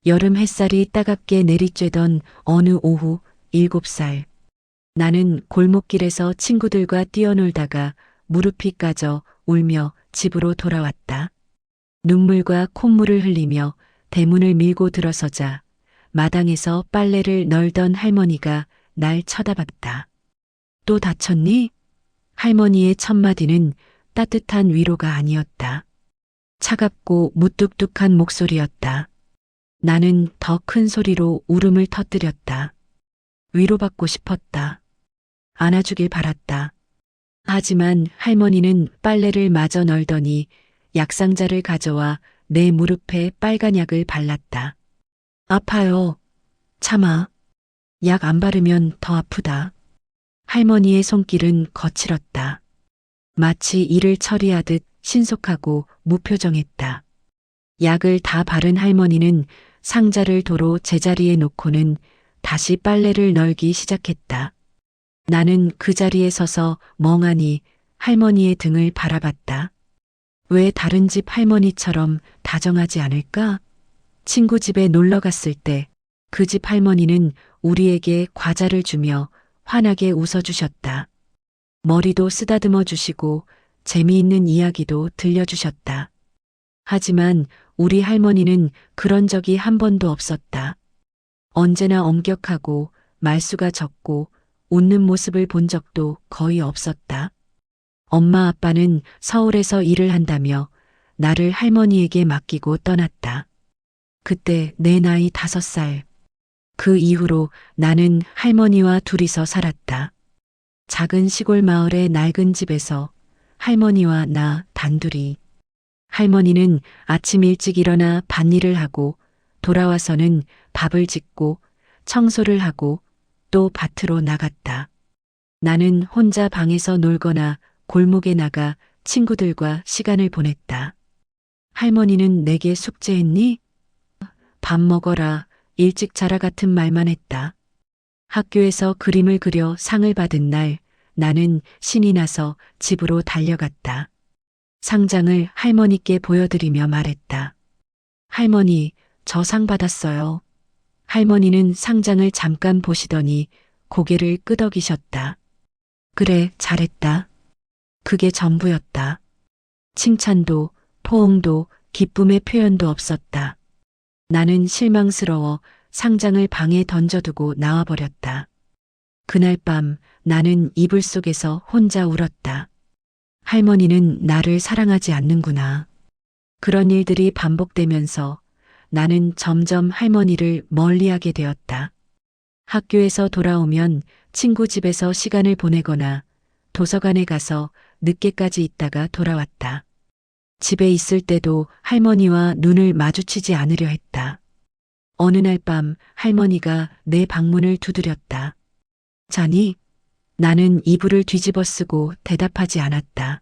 여름 햇살이 따갑게 내리쬐던 어느 오후 7살. 나는 골목길에서 친구들과 뛰어놀다가 무릎이 까져 울며 집으로 돌아왔다. 눈물과 콧물을 흘리며 대문을 밀고 들어서자 마당에서 빨래를 널던 할머니가 날 쳐다봤다. 또 다쳤니? 할머니의 첫마디는 따뜻한 위로가 아니었다. 차갑고 무뚝뚝한 목소리였다. 나는 더 큰 소리로 울음을 터뜨렸다. 위로받고 싶었다. 안아주길 바랐다. 하지만 할머니는 빨래를 마저 널더니 약상자를 가져와 내 무릎에 빨간 약을 발랐다. 아파요. 참아. 약 안 바르면 더 아프다. 할머니의 손길은 거칠었다. 마치 일을 처리하듯 신속하고 무표정했다. 약을 다 바른 할머니는 상자를 도로 제자리에 놓고는 다시 빨래를 널기 시작했다. 나는 그 자리에 서서 멍하니 할머니의 등을 바라봤다. 왜 다른 집 할머니처럼 다정하지 않을까? 친구 집에 놀러 갔을 때 그 집 할머니는 우리에게 과자를 주며 환하게 웃어주셨다. 머리도 쓰다듬어 주시고 재미있는 이야기도 들려주셨다. 하지만 우리 할머니는 그런 적이 한 번도 없었다. 언제나 엄격하고 말수가 적고 웃는 모습을 본 적도 거의 없었다. 엄마 아빠는 서울에서 일을 한다며 나를 할머니에게 맡기고 떠났다. 그때 내 나이 5살. 그 이후로 나는 할머니와 둘이서 살았다. 작은 시골 마을의 낡은 집에서 할머니와 나 단둘이. 할머니는 아침 일찍 일어나 밭일을 하고 돌아와서는 밥을 짓고 청소를 하고 또 밭으로 나갔다. 나는 혼자 방에서 놀거나 골목에 나가 친구들과 시간을 보냈다. 할머니는 내게 숙제했니? 밥 먹어라, 일찍 자라 같은 말만 했다. 학교에서 그림을 그려 상을 받은 날 나는 신이 나서 집으로 달려갔다. 상장을 할머니께 보여드리며 말했다. 할머니, 저 상 받았어요. 할머니는 상장을 잠깐 보시더니 고개를 끄덕이셨다. 그래, 잘했다. 그게 전부였다. 칭찬도, 포옹도, 기쁨의 표현도 없었다. 나는 실망스러워 상장을 방에 던져두고 나와버렸다. 그날 밤 나는 이불 속에서 혼자 울었다. 할머니는 나를 사랑하지 않는구나. 그런 일들이 반복되면서 나는 점점 할머니를 멀리하게 되었다. 학교에서 돌아오면 친구 집에서 시간을 보내거나 도서관에 가서 늦게까지 있다가 돌아왔다. 집에 있을 때도 할머니와 눈을 마주치지 않으려 했다. 어느 날 밤 할머니가 내 방문을 두드렸다. 자니? 나는 이불을 뒤집어 쓰고 대답하지 않았다.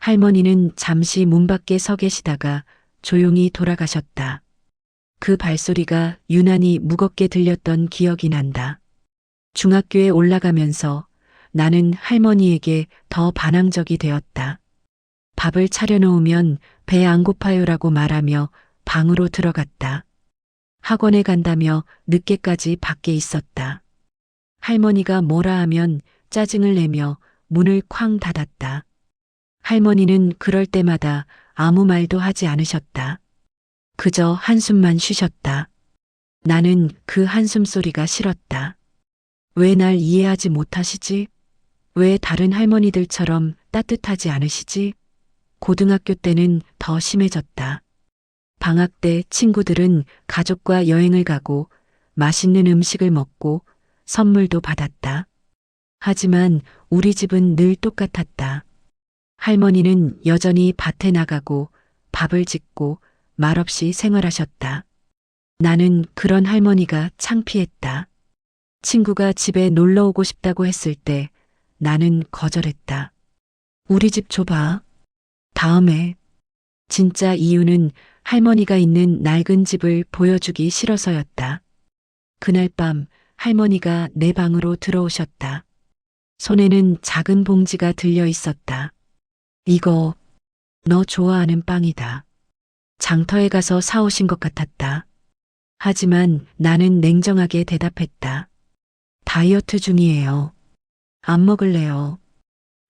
할머니는 잠시 문 밖에 서 계시다가 조용히 돌아가셨다. 그 발소리가 유난히 무겁게 들렸던 기억이 난다. 중학교에 올라가면서 나는 할머니에게 더 반항적이 되었다. 밥을 차려놓으면 배 안 고파요라고 말하며 방으로 들어갔다. 학원에 간다며 늦게까지 밖에 있었다. 할머니가 뭐라 하면 짜증을 내며 문을 쾅 닫았다. 할머니는 그럴 때마다 아무 말도 하지 않으셨다. 그저 한숨만 쉬셨다. 나는 그 한숨 소리가 싫었다. 왜 날 이해하지 못하시지? 왜 다른 할머니들처럼 따뜻하지 않으시지? 고등학교 때는 더 심해졌다. 방학 때 친구들은 가족과 여행을 가고 맛있는 음식을 먹고 선물도 받았다. 하지만 우리 집은 늘 똑같았다. 할머니는 여전히 밭에 나가고 밥을 짓고 말없이 생활하셨다. 나는 그런 할머니가 창피했다. 친구가 집에 놀러 오고 싶다고 했을 때 나는 거절했다. 우리 집 줘봐. 다음에. 진짜 이유는 할머니가 있는 낡은 집을 보여주기 싫어서였다. 그날 밤 할머니가 내 방으로 들어오셨다. 손에는 작은 봉지가 들려 있었다. 이거 너 좋아하는 빵이다. 장터에 가서 사오신 것 같았다. 하지만 나는 냉정하게 대답했다. 다이어트 중이에요. 안 먹을래요.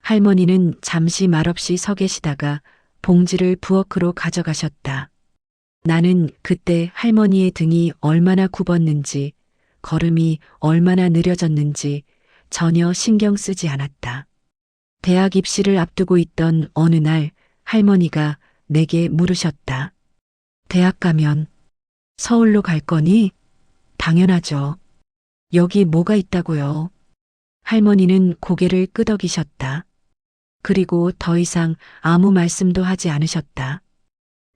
할머니는 잠시 말없이 서 계시다가 봉지를 부엌으로 가져가셨다. 나는 그때 할머니의 등이 얼마나 굽었는지, 걸음이 얼마나 느려졌는지 전혀 신경 쓰지 않았다. 대학 입시를 앞두고 있던 어느 날 할머니가 내게 물으셨다. 대학 가면 서울로 갈 거니? 당연하죠. 여기 뭐가 있다고요? 할머니는 고개를 끄덕이셨다. 그리고 더 이상 아무 말씀도 하지 않으셨다.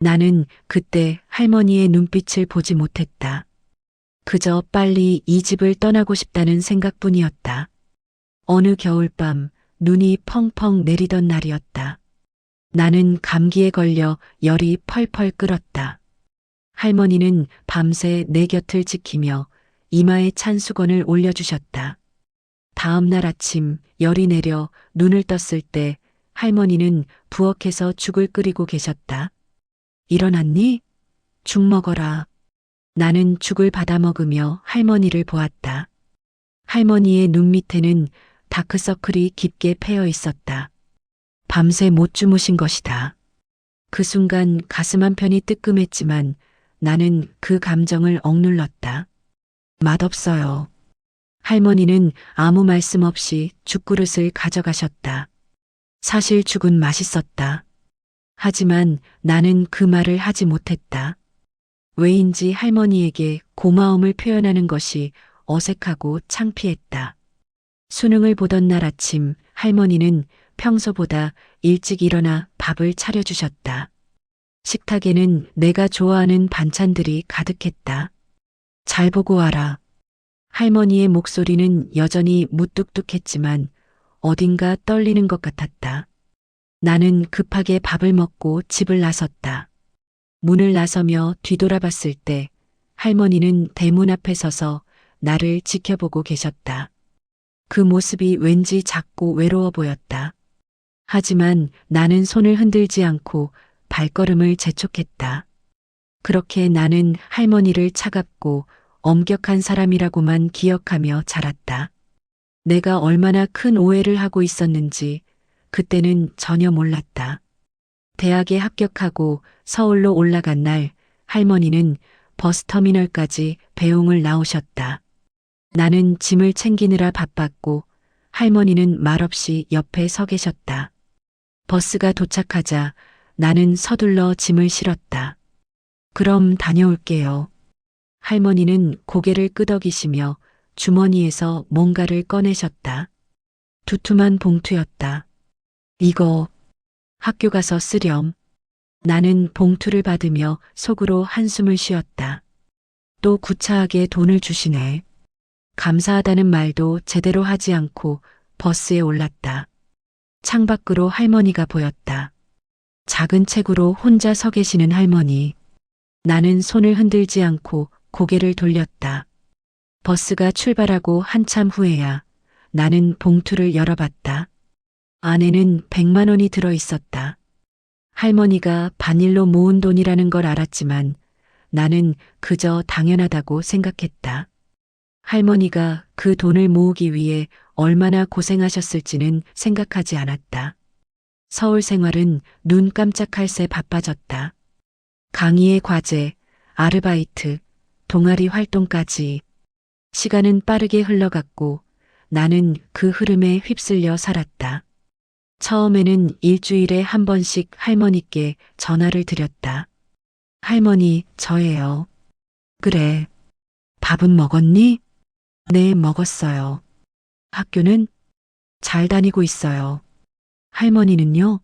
나는 그때 할머니의 눈빛을 보지 못했다. 그저 빨리 이 집을 떠나고 싶다는 생각뿐이었다. 어느 겨울밤 눈이 펑펑 내리던 날이었다. 나는 감기에 걸려 열이 펄펄 끓었다. 할머니는 밤새 내 곁을 지키며 이마에 찬 수건을 올려주셨다. 다음 날 아침 열이 내려 눈을 떴을 때 할머니는 부엌에서 죽을 끓이고 계셨다. 일어났니? 죽 먹어라. 나는 죽을 받아 먹으며 할머니를 보았다. 할머니의 눈 밑에는 다크서클이 깊게 패여 있었다. 밤새 못 주무신 것이다. 그 순간 가슴 한편이 뜨끔했지만 나는 그 감정을 억눌렀다. 맛없어요. 할머니는 아무 말씀 없이 죽그릇을 가져가셨다. 사실 죽은 맛있었다. 하지만 나는 그 말을 하지 못했다. 왜인지 할머니에게 고마움을 표현하는 것이 어색하고 창피했다. 수능을 보던 날 아침 할머니는 평소보다 일찍 일어나 밥을 차려주셨다. 식탁에는 내가 좋아하는 반찬들이 가득했다. 잘 보고 와라. 할머니의 목소리는 여전히 무뚝뚝했지만 어딘가 떨리는 것 같았다. 나는 급하게 밥을 먹고 집을 나섰다. 문을 나서며 뒤돌아봤을 때 할머니는 대문 앞에 서서 나를 지켜보고 계셨다. 그 모습이 왠지 작고 외로워 보였다. 하지만 나는 손을 흔들지 않고 발걸음을 재촉했다. 그렇게 나는 할머니를 차갑고 엄격한 사람이라고만 기억하며 자랐다. 내가 얼마나 큰 오해를 하고 있었는지 그때는 전혀 몰랐다. 대학에 합격하고 서울로 올라간 날 할머니는 버스터미널까지 배웅을 나오셨다. 나는 짐을 챙기느라 바빴고 할머니는 말없이 옆에 서 계셨다. 버스가 도착하자 나는 서둘러 짐을 실었다. 그럼 다녀올게요. 할머니는 고개를 끄덕이시며 주머니에서 뭔가를 꺼내셨다. 두툼한 봉투였다. 이거 학교 가서 쓰렴. 나는 봉투를 받으며 속으로 한숨을 쉬었다. 또 구차하게 돈을 주시네. 감사하다는 말도 제대로 하지 않고 버스에 올랐다. 창밖으로 할머니가 보였다. 작은 책으로 혼자 서 계시는 할머니. 나는 손을 흔들지 않고 고개를 돌렸다. 버스가 출발하고 한참 후에야 나는 봉투를 열어봤다. 안에는 100만 원이 들어 있었다. 할머니가 반일로 모은 돈이라는 걸 알았지만 나는 그저 당연하다고 생각했다. 할머니가 그 돈을 모으기 위해 얼마나 고생하셨을지는 생각하지 않았다. 서울 생활은 눈 깜짝할 새 바빠졌다. 강의의 과제, 아르바이트, 동아리 활동까지. 시간은 빠르게 흘러갔고 나는 그 흐름에 휩쓸려 살았다. 처음에는 일주일에 한 번씩 할머니께 전화를 드렸다. 할머니, 저예요. 그래. 밥은 먹었니? 네, 먹었어요. 학교는? 잘 다니고 있어요. 할머니는요?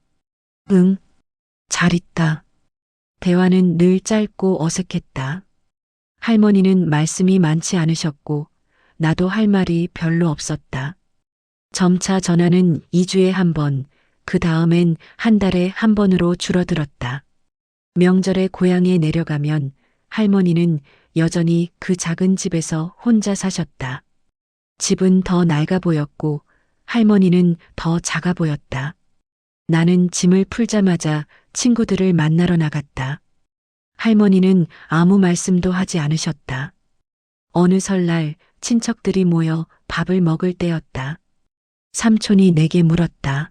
응, 잘 있다. 대화는 늘 짧고 어색했다. 할머니는 말씀이 많지 않으셨고 나도 할 말이 별로 없었다. 점차 전화는 2주에 한 번, 그 다음엔 한 달에 한 번으로 줄어들었다. 명절에 고향에 내려가면 할머니는 여전히 그 작은 집에서 혼자 사셨다. 집은 더 낡아 보였고 할머니는 더 작아 보였다. 나는 짐을 풀자마자 친구들을 만나러 나갔다. 할머니는 아무 말씀도 하지 않으셨다. 어느 설날 친척들이 모여 밥을 먹을 때였다. 삼촌이 내게 물었다.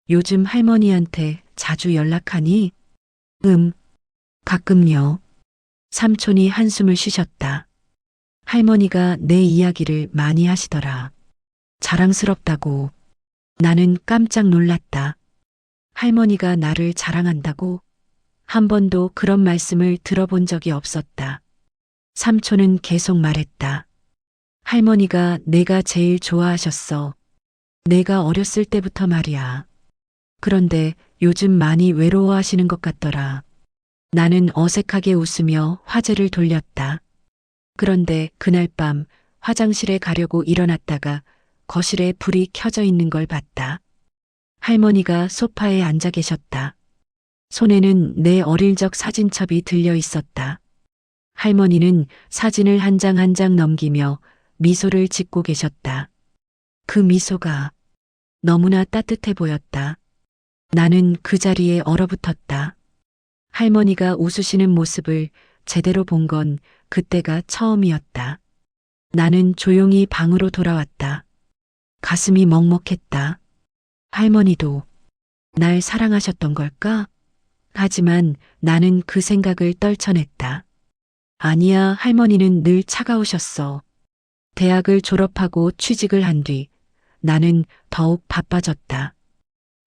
요즘 할머니한테 자주 연락하니? 가끔요. 삼촌이 한숨을 쉬셨다. 할머니가 내 이야기를 많이 하시더라. 자랑스럽다고. 나는 깜짝 놀랐다. 할머니가 나를 자랑한다고? 한 번도 그런 말씀을 들어본 적이 없었다. 삼촌은 계속 말했다. 할머니가 내가 제일 좋아하셨어. 내가 어렸을 때부터 말이야. 그런데 요즘 많이 외로워하시는 것 같더라. 나는 어색하게 웃으며 화제를 돌렸다. 그런데 그날 밤 화장실에 가려고 일어났다가 거실에 불이 켜져 있는 걸 봤다. 할머니가 소파에 앉아 계셨다. 손에는 내 어릴 적 사진첩이 들려 있었다. 할머니는 사진을 한 장 한 장 넘기며 미소를 짓고 계셨다. 그 미소가 너무나 따뜻해 보였다. 나는 그 자리에 얼어붙었다. 할머니가 웃으시는 모습을 제대로 본 건 그때가 처음이었다. 나는 조용히 방으로 돌아왔다. 가슴이 먹먹했다. 할머니도 날 사랑하셨던 걸까? 하지만 나는 그 생각을 떨쳐냈다. 아니야, 할머니는 늘 차가우셨어. 대학을 졸업하고 취직을 한 뒤 나는 더욱 바빠졌다.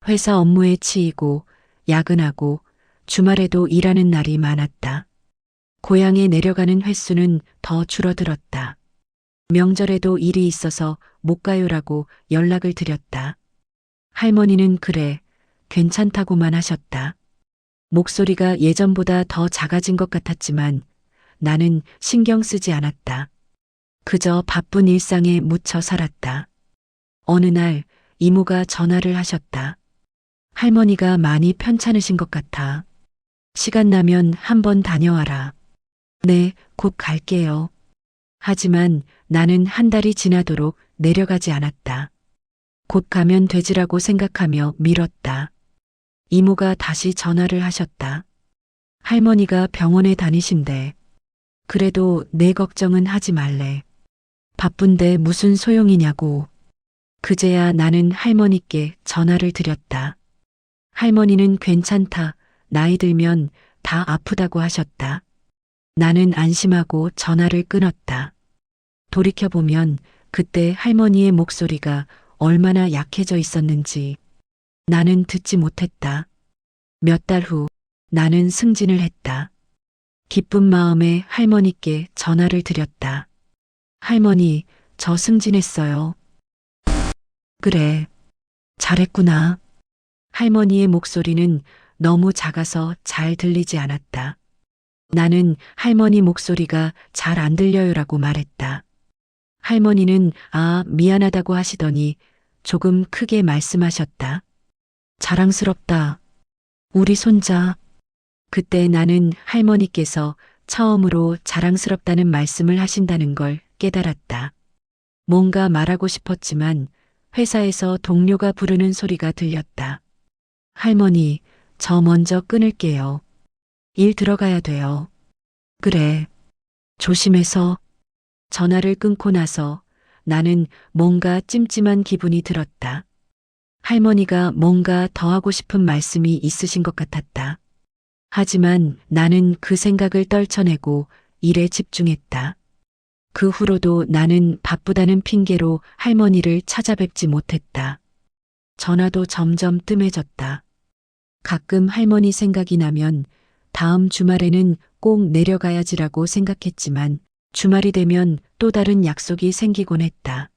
회사 업무에 치이고 야근하고 주말에도 일하는 날이 많았다. 고향에 내려가는 횟수는 더 줄어들었다. 명절에도 일이 있어서 못 가요라고 연락을 드렸다. 할머니는 그래, 괜찮다고만 하셨다. 목소리가 예전보다 더 작아진 것 같았지만 나는 신경 쓰지 않았다. 그저 바쁜 일상에 묻혀 살았다. 어느 날 이모가 전화를 하셨다. 할머니가 많이 편찮으신 것 같아. 시간 나면 한번 다녀와라. 네, 곧 갈게요. 하지만 나는 한 달이 지나도록 내려가지 않았다. 곧 가면 되지라고 생각하며 미뤘다. 이모가 다시 전화를 하셨다. 할머니가 병원에 다니신대. 그래도 내 걱정은 하지 말래. 바쁜데 무슨 소용이냐고. 그제야 나는 할머니께 전화를 드렸다. 할머니는 괜찮다. 나이 들면 다 아프다고 하셨다. 나는 안심하고 전화를 끊었다. 돌이켜보면 그때 할머니의 목소리가 얼마나 약해져 있었는지 나는 듣지 못했다. 몇 달 후 나는 승진을 했다. 기쁜 마음에 할머니께 전화를 드렸다. 할머니, 저 승진했어요. 그래, 잘했구나. 할머니의 목소리는 너무 작아서 잘 들리지 않았다. 나는 할머니 목소리가 잘 안 들려요라고 말했다. 할머니는 미안하다고 하시더니 조금 크게 말씀하셨다. 자랑스럽다. 우리 손자. 그때 나는 할머니께서 처음으로 자랑스럽다는 말씀을 하신다는 걸 깨달았다. 뭔가 말하고 싶었지만 회사에서 동료가 부르는 소리가 들렸다. 할머니, 저 먼저 끊을게요. 일 들어가야 돼요. 그래. 조심해서. 전화를 끊고 나서 나는 뭔가 찜찜한 기분이 들었다. 할머니가 뭔가 더 하고 싶은 말씀이 있으신 것 같았다. 하지만 나는 그 생각을 떨쳐내고 일에 집중했다. 그 후로도 나는 바쁘다는 핑계로 할머니를 찾아뵙지 못했다. 전화도 점점 뜸해졌다. 가끔 할머니 생각이 나면 다음 주말에는 꼭 내려가야지라고 생각했지만 주말이 되면 또 다른 약속이 생기곤 했다.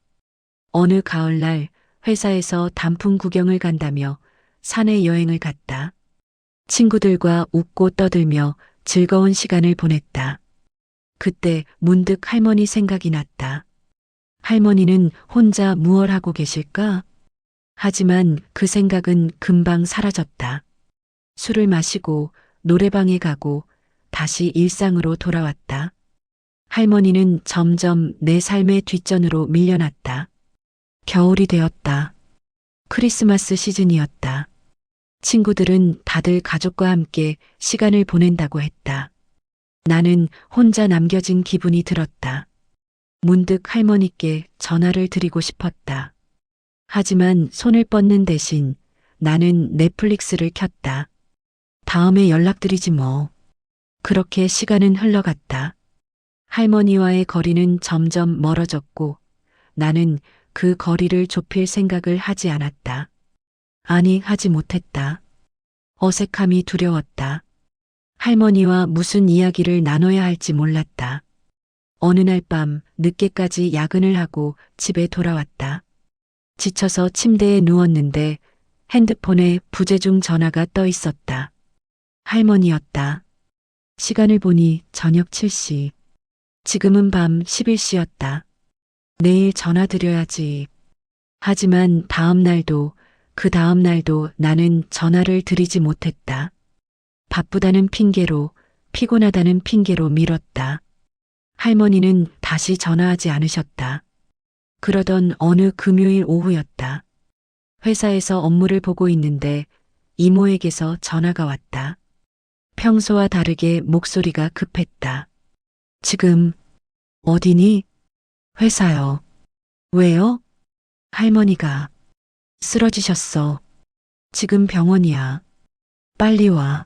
어느 가을날 회사에서 단풍 구경을 간다며 산에 여행을 갔다. 친구들과 웃고 떠들며 즐거운 시간을 보냈다. 그때 문득 할머니 생각이 났다. 할머니는 혼자 무얼 하고 계실까? 하지만 그 생각은 금방 사라졌다. 술을 마시고 노래방에 가고 다시 일상으로 돌아왔다. 할머니는 점점 내 삶의 뒷전으로 밀려났다. 겨울이 되었다. 크리스마스 시즌이었다. 친구들은 다들 가족과 함께 시간을 보낸다고 했다. 나는 혼자 남겨진 기분이 들었다. 문득 할머니께 전화를 드리고 싶었다. 하지만 손을 뻗는 대신 나는 넷플릭스를 켰다. 다음에 연락드리지 뭐. 그렇게 시간은 흘러갔다. 할머니와의 거리는 점점 멀어졌고 나는 그 거리를 좁힐 생각을 하지 않았다. 아니, 하지 못했다. 어색함이 두려웠다. 할머니와 무슨 이야기를 나눠야 할지 몰랐다. 어느 날 밤 늦게까지 야근을 하고 집에 돌아왔다. 지쳐서 침대에 누웠는데 핸드폰에 부재중 전화가 떠 있었다. 할머니였다. 시간을 보니 저녁 7시. 지금은 밤 11시였다. 내일 전화 드려야지. 하지만 다음 날도 그 다음 날도 나는 전화를 드리지 못했다. 바쁘다는 핑계로, 피곤하다는 핑계로 미뤘다. 할머니는 다시 전화하지 않으셨다. 그러던 어느 금요일 오후였다. 회사에서 업무를 보고 있는데 이모에게서 전화가 왔다. 평소와 다르게 목소리가 급했다. 지금 어디니? 회사요. 왜요? 할머니가 쓰러지셨어. 지금 병원이야. 빨리 와.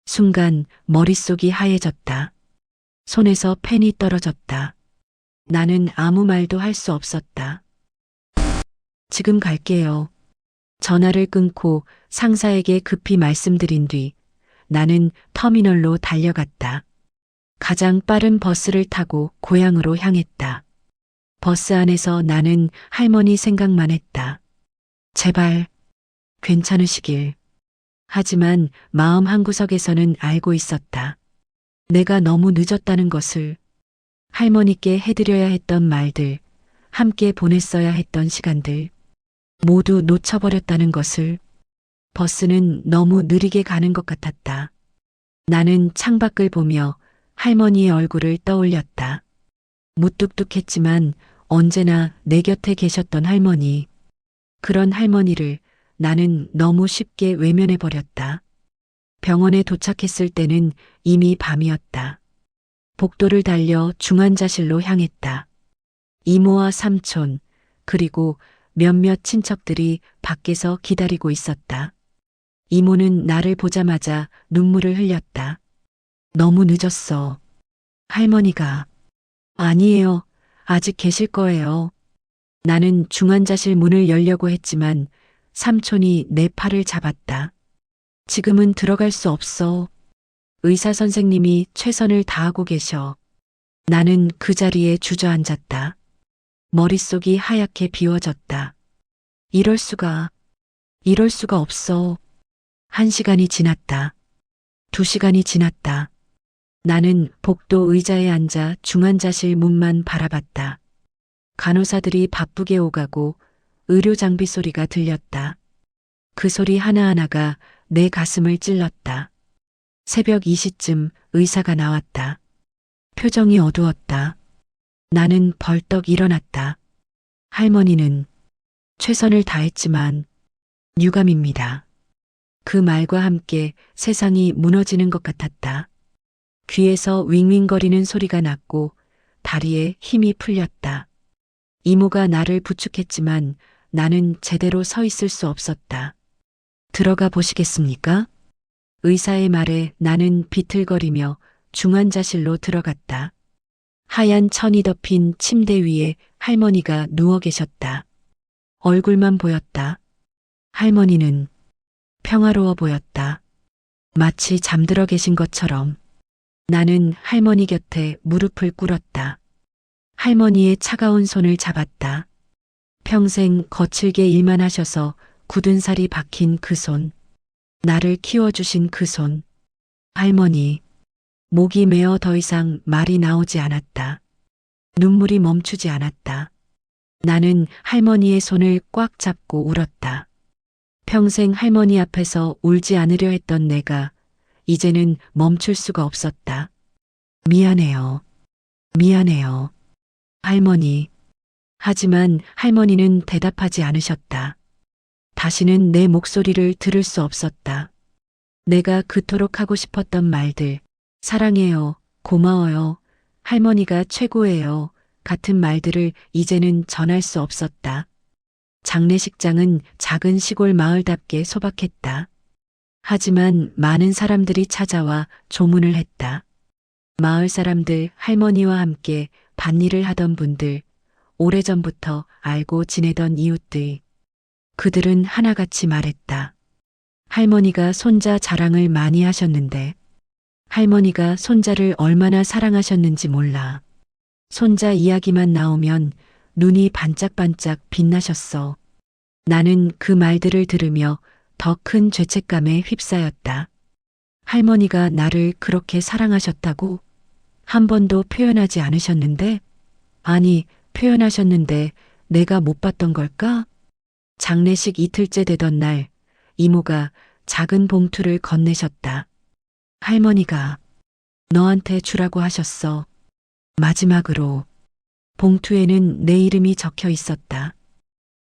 순간 머릿속이 하얘졌다. 손에서 펜이 떨어졌다. 나는 아무 말도 할 수 없었다. 지금 갈게요. 전화를 끊고 상사에게 급히 말씀드린 뒤 나는 터미널로 달려갔다. 가장 빠른 버스를 타고 고향으로 향했다. 버스 안에서 나는 할머니 생각만 했다. 제발 괜찮으시길. 하지만 마음 한구석에서는 알고 있었다. 내가 너무 늦었다는 것을, 할머니께 해드려야 했던 말들, 함께 보냈어야 했던 시간들, 모두 놓쳐버렸다는 것을. 버스는 너무 느리게 가는 것 같았다. 나는 창밖을 보며 할머니의 얼굴을 떠올렸다. 무뚝뚝했지만 언제나 내 곁에 계셨던 할머니. 그런 할머니를 나는 너무 쉽게 외면해버렸다. 병원에 도착했을 때는 이미 밤이었다. 복도를 달려 중환자실로 향했다. 이모와 삼촌, 그리고 몇몇 친척들이 밖에서 기다리고 있었다. 이모는 나를 보자마자 눈물을 흘렸다. 너무 늦었어. 할머니가. 아니에요. 아직 계실 거예요. 나는 중환자실 문을 열려고 했지만 삼촌이 내 팔을 잡았다. 지금은 들어갈 수 없어. 의사 선생님이 최선을 다하고 계셔. 나는 그 자리에 주저앉았다. 머릿속이 하얗게 비워졌다. 이럴 수가 없어. 1시간이 지났다. 2시간이 지났다. 나는 복도 의자에 앉아 중환자실 문만 바라봤다. 간호사들이 바쁘게 오가고 의료 장비 소리가 들렸다. 그 소리 하나하나가 내 가슴을 찔렀다. 새벽 2시쯤 의사가 나왔다. 표정이 어두웠다. 나는 벌떡 일어났다. 할머니는 최선을 다했지만 유감입니다. 그 말과 함께 세상이 무너지는 것 같았다. 귀에서 윙윙거리는 소리가 났고 다리에 힘이 풀렸다. 이모가 나를 부축했지만 나는 제대로 서 있을 수 없었다. 들어가 보시겠습니까? 의사의 말에 나는 비틀거리며 중환자실로 들어갔다. 하얀 천이 덮인 침대 위에 할머니가 누워 계셨다. 얼굴만 보였다. 할머니는 평화로워 보였다. 마치 잠들어 계신 것처럼. 나는 할머니 곁에 무릎을 꿇었다. 할머니의 차가운 손을 잡았다. 평생 거칠게 일만 하셔서 굳은 살이 박힌 그 손. 나를 키워주신 그 손. 할머니. 목이 메어 더 이상 말이 나오지 않았다. 눈물이 멈추지 않았다. 나는 할머니의 손을 꽉 잡고 울었다. 평생 할머니 앞에서 울지 않으려 했던 내가 이제는 멈출 수가 없었다. 미안해요. 미안해요. 할머니. 하지만 할머니는 대답하지 않으셨다. 다시는 내 목소리를 들을 수 없었다. 내가 그토록 하고 싶었던 말들, 사랑해요, 고마워요. 할머니가 최고예요. 같은 말들을 이제는 전할 수 없었다. 장례식장은 작은 시골 마을답게 소박했다. 하지만 많은 사람들이 찾아와 조문을 했다. 마을 사람들, 할머니와 함께 밭일을 하던 분들, 오래전부터 알고 지내던 이웃들. 그들은 하나같이 말했다. 할머니가 손자 자랑을 많이 하셨는데, 할머니가 손자를 얼마나 사랑하셨는지 몰라. 손자 이야기만 나오면 눈이 반짝반짝 빛나셨어. 나는 그 말들을 들으며 더 큰 죄책감에 휩싸였다. 할머니가 나를 그렇게 사랑하셨다고 한 번도 표현하지 않으셨는데, 아니, 표현하셨는데 내가 못 봤던 걸까? 장례식 이틀째 되던 날, 이모가 작은 봉투를 건네셨다. 할머니가 너한테 주라고 하셨어. 마지막으로. 봉투에는 내 이름이 적혀 있었다.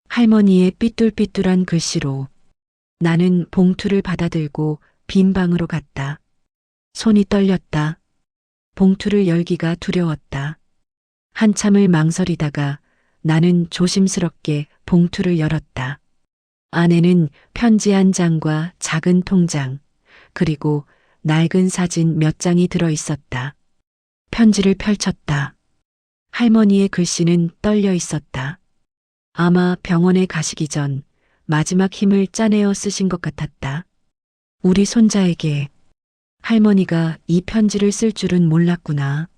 할머니의 삐뚤삐뚤한 글씨로. 나는 봉투를 받아들고 빈 방으로 갔다. 손이 떨렸다. 봉투를 열기가 두려웠다. 한참을 망설이다가 나는 조심스럽게 봉투를 열었다. 안에는 편지 한 장과 작은 통장, 그리고 낡은 사진 몇 장이 들어 있었다. 편지를 펼쳤다. 할머니의 글씨는 떨려 있었다. 아마 병원에 가시기 전 마지막 힘을 짜내어 쓰신 것 같았다. 우리 손자에게. 할머니가 이 편지를 쓸 줄은 몰랐구나.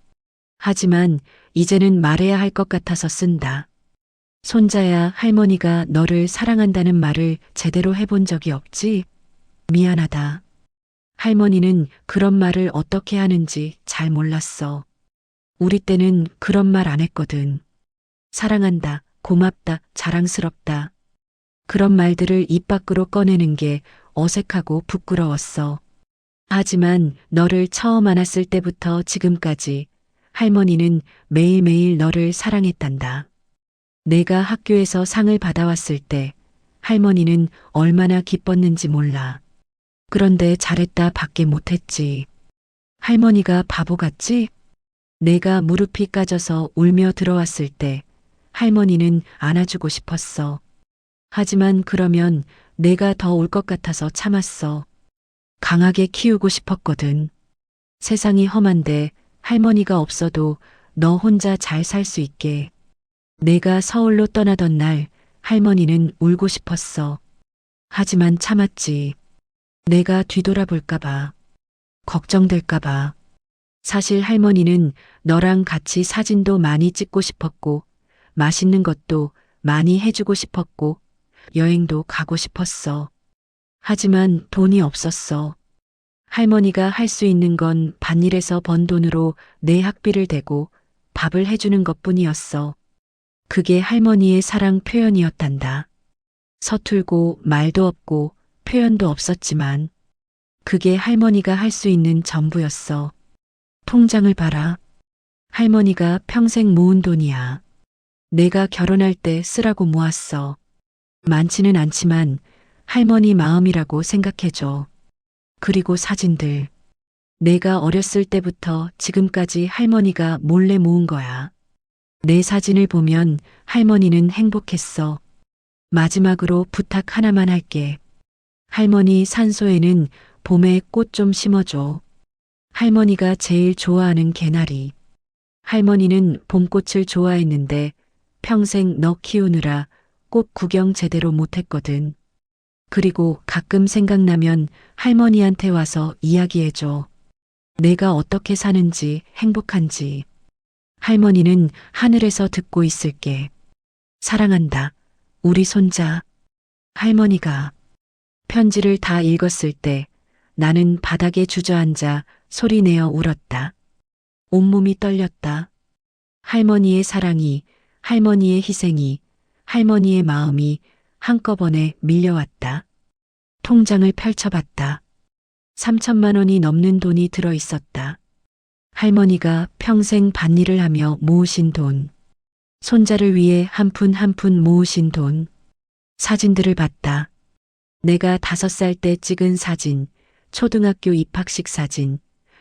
하지만 이제는 말해야 할 것 같아서 쓴다. 손자야, 할머니가 너를 사랑한다는 말을 제대로 해본 적이 없지? 미안하다. 할머니는 그런 말을 어떻게 하는지 잘 몰랐어. 우리 때는 그런 말 안 했거든. 사랑한다, 고맙다, 자랑스럽다. 그런 말들을 입 밖으로 꺼내는 게 어색하고 부끄러웠어. 하지만 너를 처음 안았을 때부터 지금까지 할머니는 매일매일 너를 사랑했단다. 내가 학교에서 상을 받아왔을 때 할머니는 얼마나 기뻤는지 몰라. 그런데 잘했다 밖에 못했지. 할머니가 바보 같지? 내가 무릎이 까져서 울며 들어왔을 때 할머니는 안아주고 싶었어. 하지만 그러면 내가 더 올 것 같아서 참았어. 강하게 키우고 싶었거든. 세상이 험한데 할머니가 없어도 너 혼자 잘 살 수 있게. 내가 서울로 떠나던 날 할머니는 울고 싶었어. 하지만 참았지. 내가 뒤돌아볼까봐. 걱정될까봐. 사실 할머니는 너랑 같이 사진도 많이 찍고 싶었고, 맛있는 것도 많이 해주고 싶었고, 여행도 가고 싶었어. 하지만 돈이 없었어. 할머니가 할 수 있는 건 밭일에서 번 돈으로 내 학비를 대고 밥을 해주는 것뿐이었어. 그게 할머니의 사랑 표현이었단다. 서툴고 말도 없고 표현도 없었지만 그게 할머니가 할 수 있는 전부였어. 통장을 봐라. 할머니가 평생 모은 돈이야. 내가 결혼할 때 쓰라고 모았어. 많지는 않지만 할머니 마음이라고 생각해줘. 그리고 사진들. 내가 어렸을 때부터 지금까지 할머니가 몰래 모은 거야. 내 사진을 보면 할머니는 행복했어. 마지막으로 부탁 하나만 할게. 할머니 산소에는 봄에 꽃 좀 심어줘. 할머니가 제일 좋아하는 개나리. 할머니는 봄꽃을 좋아했는데 평생 너 키우느라 꽃 구경 제대로 못했거든. 그리고 가끔 생각나면 할머니한테 와서 이야기해줘. 내가 어떻게 사는지, 행복한지. 할머니는 하늘에서 듣고 있을게. 사랑한다. 우리 손자. 할머니가. 편지를 다 읽었을 때 나는 바닥에 주저앉아 소리내어 울었다. 온몸이 떨렸다. 할머니의 사랑이, 할머니의 희생이, 할머니의 마음이 한꺼번에 밀려왔다. 통장을 펼쳐봤다. 3천만 원이 넘는 돈이 들어 있었다. 할머니가 평생 밭일을 하며 모으신 돈. 손자를 위해 한 푼 한 푼 모으신 돈. 사진들을 봤다. 내가 5살 때 찍은 사진, 초등학교 입학식 사진,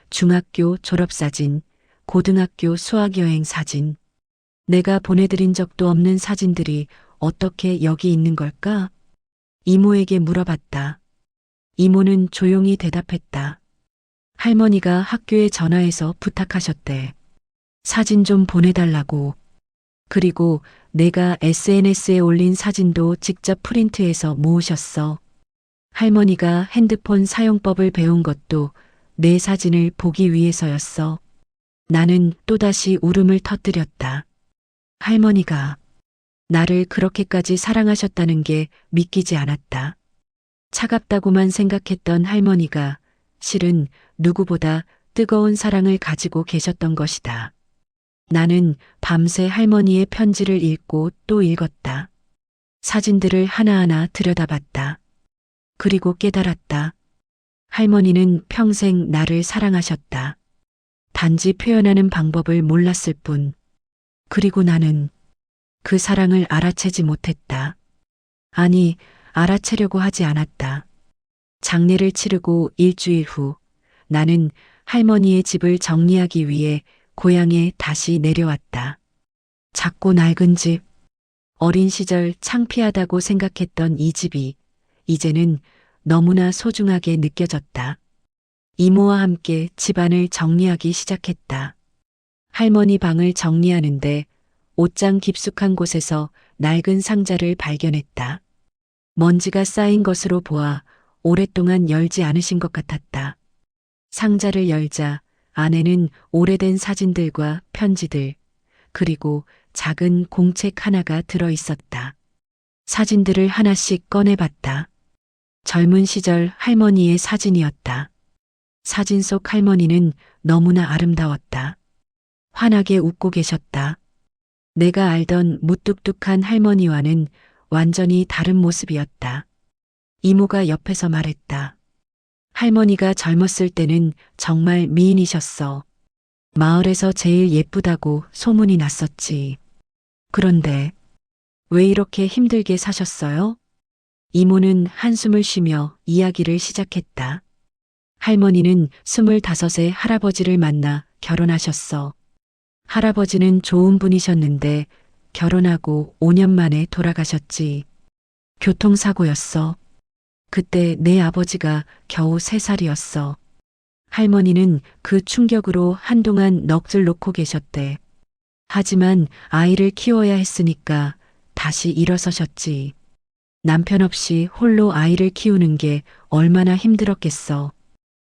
중학교 졸업사진, 고등학교 수학여행 사진. 내가 보내드린 적도 없는 사진들이 어떻게 여기 있는 걸까? 이모에게 물어봤다. 이모는 조용히 대답했다. 할머니가 학교에 전화해서 부탁하셨대. 사진 좀 보내달라고. 그리고 내가 SNS에 올린 사진도 직접 프린트해서 모으셨어. 할머니가 핸드폰 사용법을 배운 것도 내 사진을 보기 위해서였어. 나는 또다시 울음을 터뜨렸다. 할머니가 나를 그렇게까지 사랑하셨다는 게 믿기지 않았다. 차갑다고만 생각했던 할머니가 실은 누구보다 뜨거운 사랑을 가지고 계셨던 것이다. 나는 밤새 할머니의 편지를 읽고 또 읽었다. 사진들을 하나하나 들여다봤다. 그리고 깨달았다. 할머니는 평생 나를 사랑하셨다. 단지 표현하는 방법을 몰랐을 뿐. 그리고 나는 그 사랑을 알아채지 못했다. 아니, 알아채려고 하지 않았다. 장례를 치르고 일주일 후 나는 할머니의 집을 정리하기 위해 고향에 다시 내려왔다. 작고 낡은 집, 어린 시절 창피하다고 생각했던 이 집이 이제는 너무나 소중하게 느껴졌다. 이모와 함께 집안을 정리하기 시작했다. 할머니 방을 정리하는데 옷장 깊숙한 곳에서 낡은 상자를 발견했다. 먼지가 쌓인 것으로 보아 오랫동안 열지 않으신 것 같았다. 상자를 열자 안에는 오래된 사진들과 편지들, 그리고 작은 공책 하나가 들어 있었다. 사진들을 하나씩 꺼내봤다. 젊은 시절 할머니의 사진이었다. 사진 속 할머니는 너무나 아름다웠다. 환하게 웃고 계셨다. 내가 알던 무뚝뚝한 할머니와는 완전히 다른 모습이었다. 이모가 옆에서 말했다. 할머니가 젊었을 때는 정말 미인이셨어. 마을에서 제일 예쁘다고 소문이 났었지. 그런데 왜 이렇게 힘들게 사셨어요? 이모는 한숨을 쉬며 이야기를 시작했다. 할머니는 25세 할아버지를 만나 결혼하셨어. 할아버지는 좋은 분이셨는데 결혼하고 5년 만에 돌아가셨지. 교통사고였어. 그때 내 아버지가 겨우 3살이었어. 할머니는 그 충격으로 한동안 넋을 놓고 계셨대. 하지만 아이를 키워야 했으니까 다시 일어서셨지. 남편 없이 홀로 아이를 키우는 게 얼마나 힘들었겠어.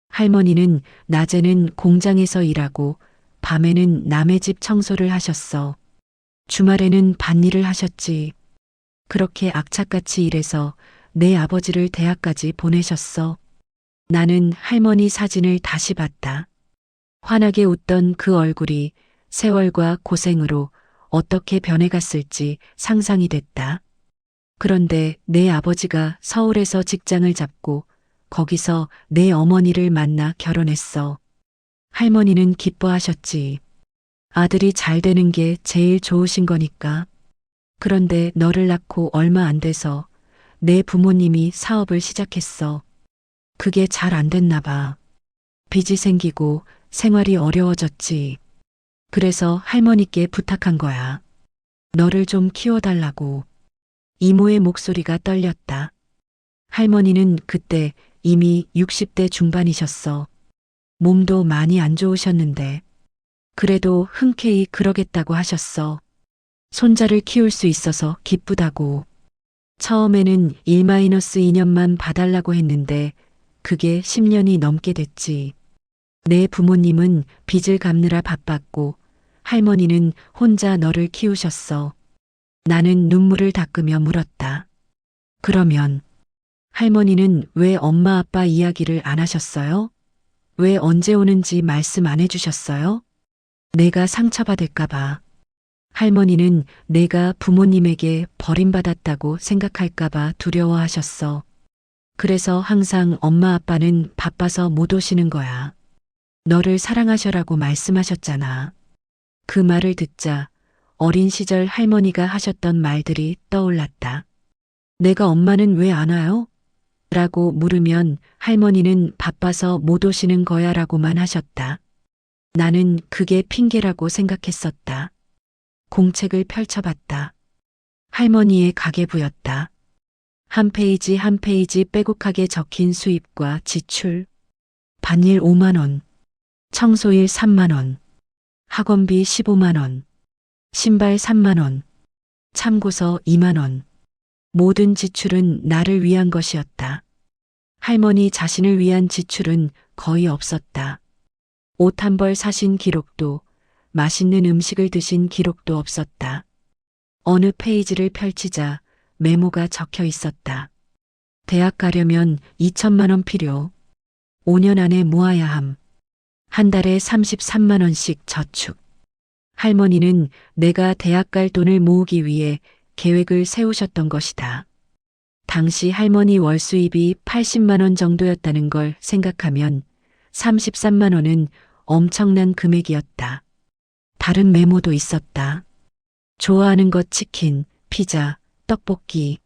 할머니는 낮에는 공장에서 일하고 밤에는 남의 집 청소를 하셨어. 주말에는 밭일을 하셨지. 그렇게 악착같이 일해서 내 아버지를 대학까지 보내셨어. 나는 할머니 사진을 다시 봤다. 환하게 웃던 그 얼굴이 세월과 고생으로 어떻게 변해갔을지 상상이 됐다. 그런데 내 아버지가 서울에서 직장을 잡고 거기서 내 어머니를 만나 결혼했어. 할머니는 기뻐하셨지. 아들이 잘 되는 게 제일 좋으신 거니까. 그런데 너를 낳고 얼마 안 돼서 내 부모님이 사업을 시작했어. 그게 잘 안 됐나 봐. 빚이 생기고 생활이 어려워졌지. 그래서 할머니께 부탁한 거야. 너를 좀 키워달라고. 이모의 목소리가 떨렸다. 할머니는 그때 이미 60대 중반이셨어. 몸도 많이 안 좋으셨는데. 그래도 흔쾌히 그러겠다고 하셨어. 손자를 키울 수 있어서 기쁘다고. 처음에는 1-2년만 봐달라고 했는데 그게 10년이 넘게 됐지. 내 부모님은 빚을 갚느라 바빴고 할머니는 혼자 너를 키우셨어. 나는 눈물을 닦으며 물었다. 그러면 할머니는 왜 엄마 아빠 이야기를 안 하셨어요? 왜 언제 오는지 말씀 안 해주셨어요? 내가 상처받을까 봐. 할머니는 내가 부모님에게 버림받았다고 생각할까 봐 두려워하셨어. 그래서 항상 엄마 아빠는 바빠서 못 오시는 거야. 너를 사랑하셔라고 말씀하셨잖아. 그 말을 듣자 어린 시절 할머니가 하셨던 말들이 떠올랐다. 내가 엄마는 왜 안 와요? 라고 물으면 할머니는 바빠서 못 오시는 거야 라고만 하셨다. 나는 그게 핑계라고 생각했었다. 공책을 펼쳐봤다. 할머니의 가계부였다. 한 페이지 한 페이지 빼곡하게 적힌 수입과 지출. 반일 5만 원, 청소일 3만 원, 학원비 15만 원, 신발 3만 원, 참고서 2만 원. 모든 지출은 나를 위한 것이었다. 할머니 자신을 위한 지출은 거의 없었다. 옷 한 벌 사신 기록도, 맛있는 음식을 드신 기록도 없었다. 어느 페이지를 펼치자 메모가 적혀 있었다. 대학 가려면 2천만 원 필요. 5년 안에 모아야 함. 한 달에 33만 원씩 저축. 할머니는 내가 대학 갈 돈을 모으기 위해 계획을 세우셨던 것이다. 당시 할머니 월 수입이 80만 원 정도였다는 걸 생각하면 33만 원은 엄청난 금액이었다. 다른 메모도 있었다. 좋아하는 것 치킨, 피자, 떡볶이.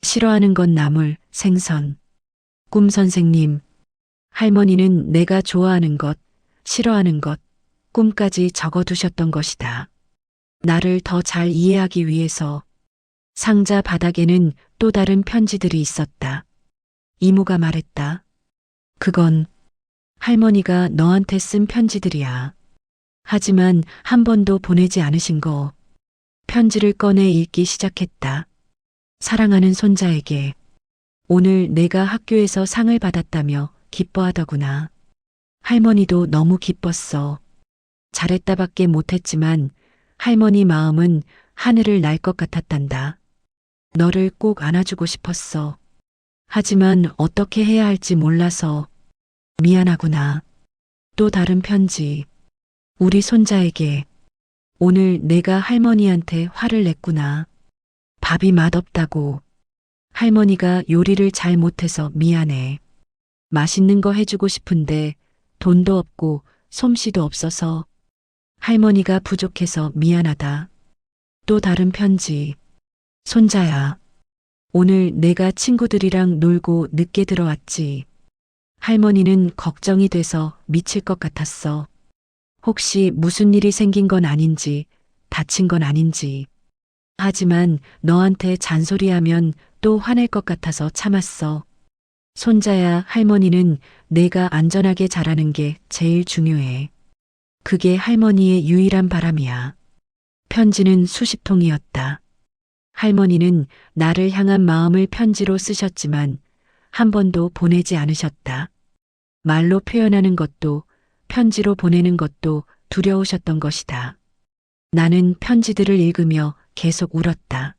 싫어하는 건 나물, 생선. 꿈 선생님. 할머니는 내가 좋아하는 것, 싫어하는 것, 꿈까지 적어두셨던 것이다. 나를 더 잘 이해하기 위해서. 상자 바닥에는 또 다른 편지들이 있었다. 이모가 말했다. 그건 할머니가 너한테 쓴 편지들이야. 하지만 한 번도 보내지 않으신 거. 편지를 꺼내 읽기 시작했다. 사랑하는 손자에게. 오늘 내가 학교에서 상을 받았다며 기뻐하더구나. 할머니도 너무 기뻤어. 잘했다밖에 못했지만 할머니 마음은 하늘을 날 것 같았단다. 너를 꼭 안아주고 싶었어. 하지만 어떻게 해야 할지 몰라서 미안하구나. 또 다른 편지. 우리 손자에게. 오늘 내가 할머니한테 화를 냈구나. 밥이 맛없다고. 할머니가 요리를 잘 못해서 미안해. 맛있는 거 해주고 싶은데 돈도 없고 솜씨도 없어서. 할머니가 부족해서 미안하다. 또 다른 편지. 손자야. 오늘 내가 친구들이랑 놀고 늦게 들어왔지. 할머니는 걱정이 돼서 미칠 것 같았어. 혹시 무슨 일이 생긴 건 아닌지, 다친 건 아닌지. 하지만 너한테 잔소리하면 또 화낼 것 같아서 참았어. 손자야, 할머니는 내가 안전하게 자라는 게 제일 중요해. 그게 할머니의 유일한 바람이야. 편지는 수십 통이었다. 할머니는 나를 향한 마음을 편지로 쓰셨지만 한 번도 보내지 않으셨다. 말로 표현하는 것도 편지로 보내는 것도 두려우셨던 것이다. 나는 편지들을 읽으며 계속 울었다.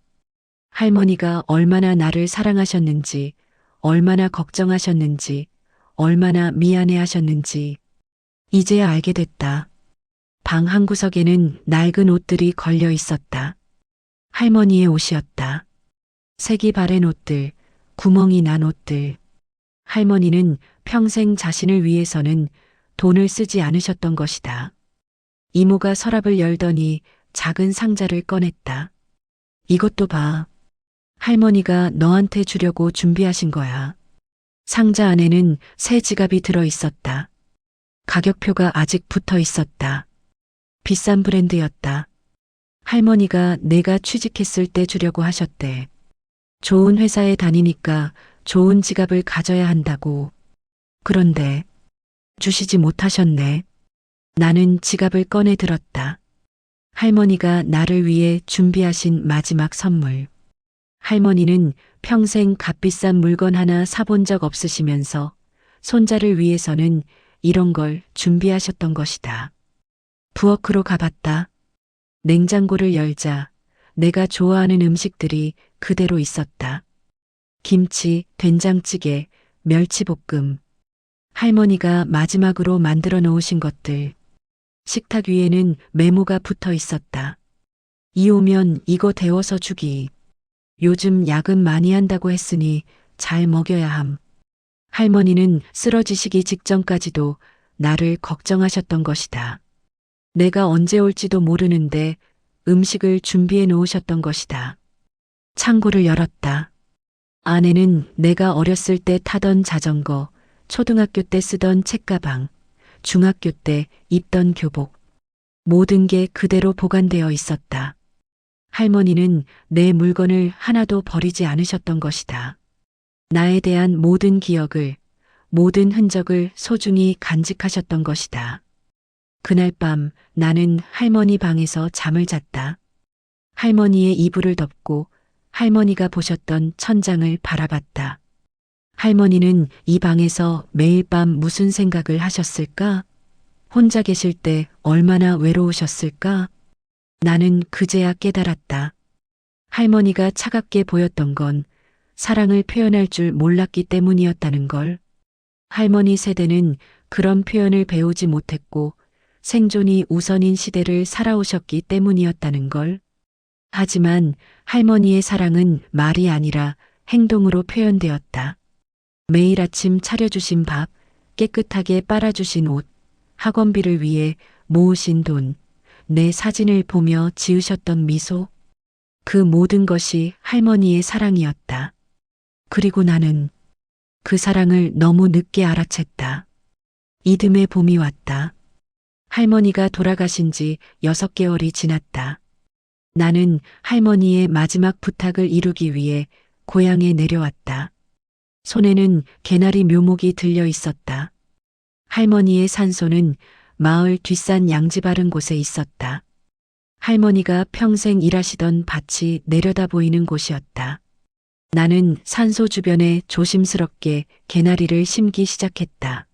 할머니가 얼마나 나를 사랑하셨는지, 얼마나 걱정하셨는지, 얼마나 미안해 하셨는지 이제야 알게 됐다. 방 한구석에는 낡은 옷들이 걸려 있었다. 할머니의 옷이었다. 색이 바랜 옷들, 구멍이 난 옷들. 할머니는 평생 자신을 위해서는 돈을 쓰지 않으셨던 것이다. 이모가 서랍을 열더니 작은 상자를 꺼냈다. 이것도 봐. 할머니가 너한테 주려고 준비하신 거야. 상자 안에는 새 지갑이 들어 있었다. 가격표가 아직 붙어 있었다. 비싼 브랜드였다. 할머니가 내가 취직했을 때 주려고 하셨대. 좋은 회사에 다니니까 좋은 지갑을 가져야 한다고. 그런데 주시지 못하셨네. 나는 지갑을 꺼내 들었다. 할머니가 나를 위해 준비하신 마지막 선물. 할머니는 평생 값비싼 물건 하나 사본 적 없으시면서 손자를 위해서는 이런 걸 준비하셨던 것이다. 부엌으로 가봤다. 냉장고를 열자 내가 좋아하는 음식들이 그대로 있었다. 김치, 된장찌개, 멸치볶음. 할머니가 마지막으로 만들어 놓으신 것들. 식탁 위에는 메모가 붙어 있었다. 이 오면 이거 데워서 주기. 요즘 야근 많이 한다고 했으니 잘 먹여야 함. 할머니는 쓰러지시기 직전까지도 나를 걱정하셨던 것이다. 내가 언제 올지도 모르는데 음식을 준비해 놓으셨던 것이다. 창고를 열었다. 안에는 내가 어렸을 때 타던 자전거, 초등학교 때 쓰던 책가방, 중학교 때 입던 교복. 모든 게 그대로 보관되어 있었다. 할머니는 내 물건을 하나도 버리지 않으셨던 것이다. 나에 대한 모든 기억을, 모든 흔적을 소중히 간직하셨던 것이다. 그날 밤 나는 할머니 방에서 잠을 잤다. 할머니의 이불을 덮고 할머니가 보셨던 천장을 바라봤다. 할머니는 이 방에서 매일 밤 무슨 생각을 하셨을까? 혼자 계실 때 얼마나 외로우셨을까? 나는 그제야 깨달았다. 할머니가 차갑게 보였던 건 사랑을 표현할 줄 몰랐기 때문이었다는 걸. 할머니 세대는 그런 표현을 배우지 못했고 생존이 우선인 시대를 살아오셨기 때문이었다는 걸. 하지만 할머니의 사랑은 말이 아니라 행동으로 표현되었다. 매일 아침 차려주신 밥, 깨끗하게 빨아주신 옷, 학원비를 위해 모으신 돈, 내 사진을 보며 지으셨던 미소. 그 모든 것이 할머니의 사랑이었다. 그리고 나는 그 사랑을 너무 늦게 알아챘다. 이듬해 봄이 왔다. 할머니가 돌아가신 지 6개월이 지났다. 나는 할머니의 마지막 부탁을 이루기 위해 고향에 내려왔다. 손에는 개나리 묘목이 들려 있었다. 할머니의 산소는 마을 뒷산 양지 바른 곳에 있었다. 할머니가 평생 일하시던 밭이 내려다 보이는 곳이었다. 나는 산소 주변에 조심스럽게 개나리를 심기 시작했다.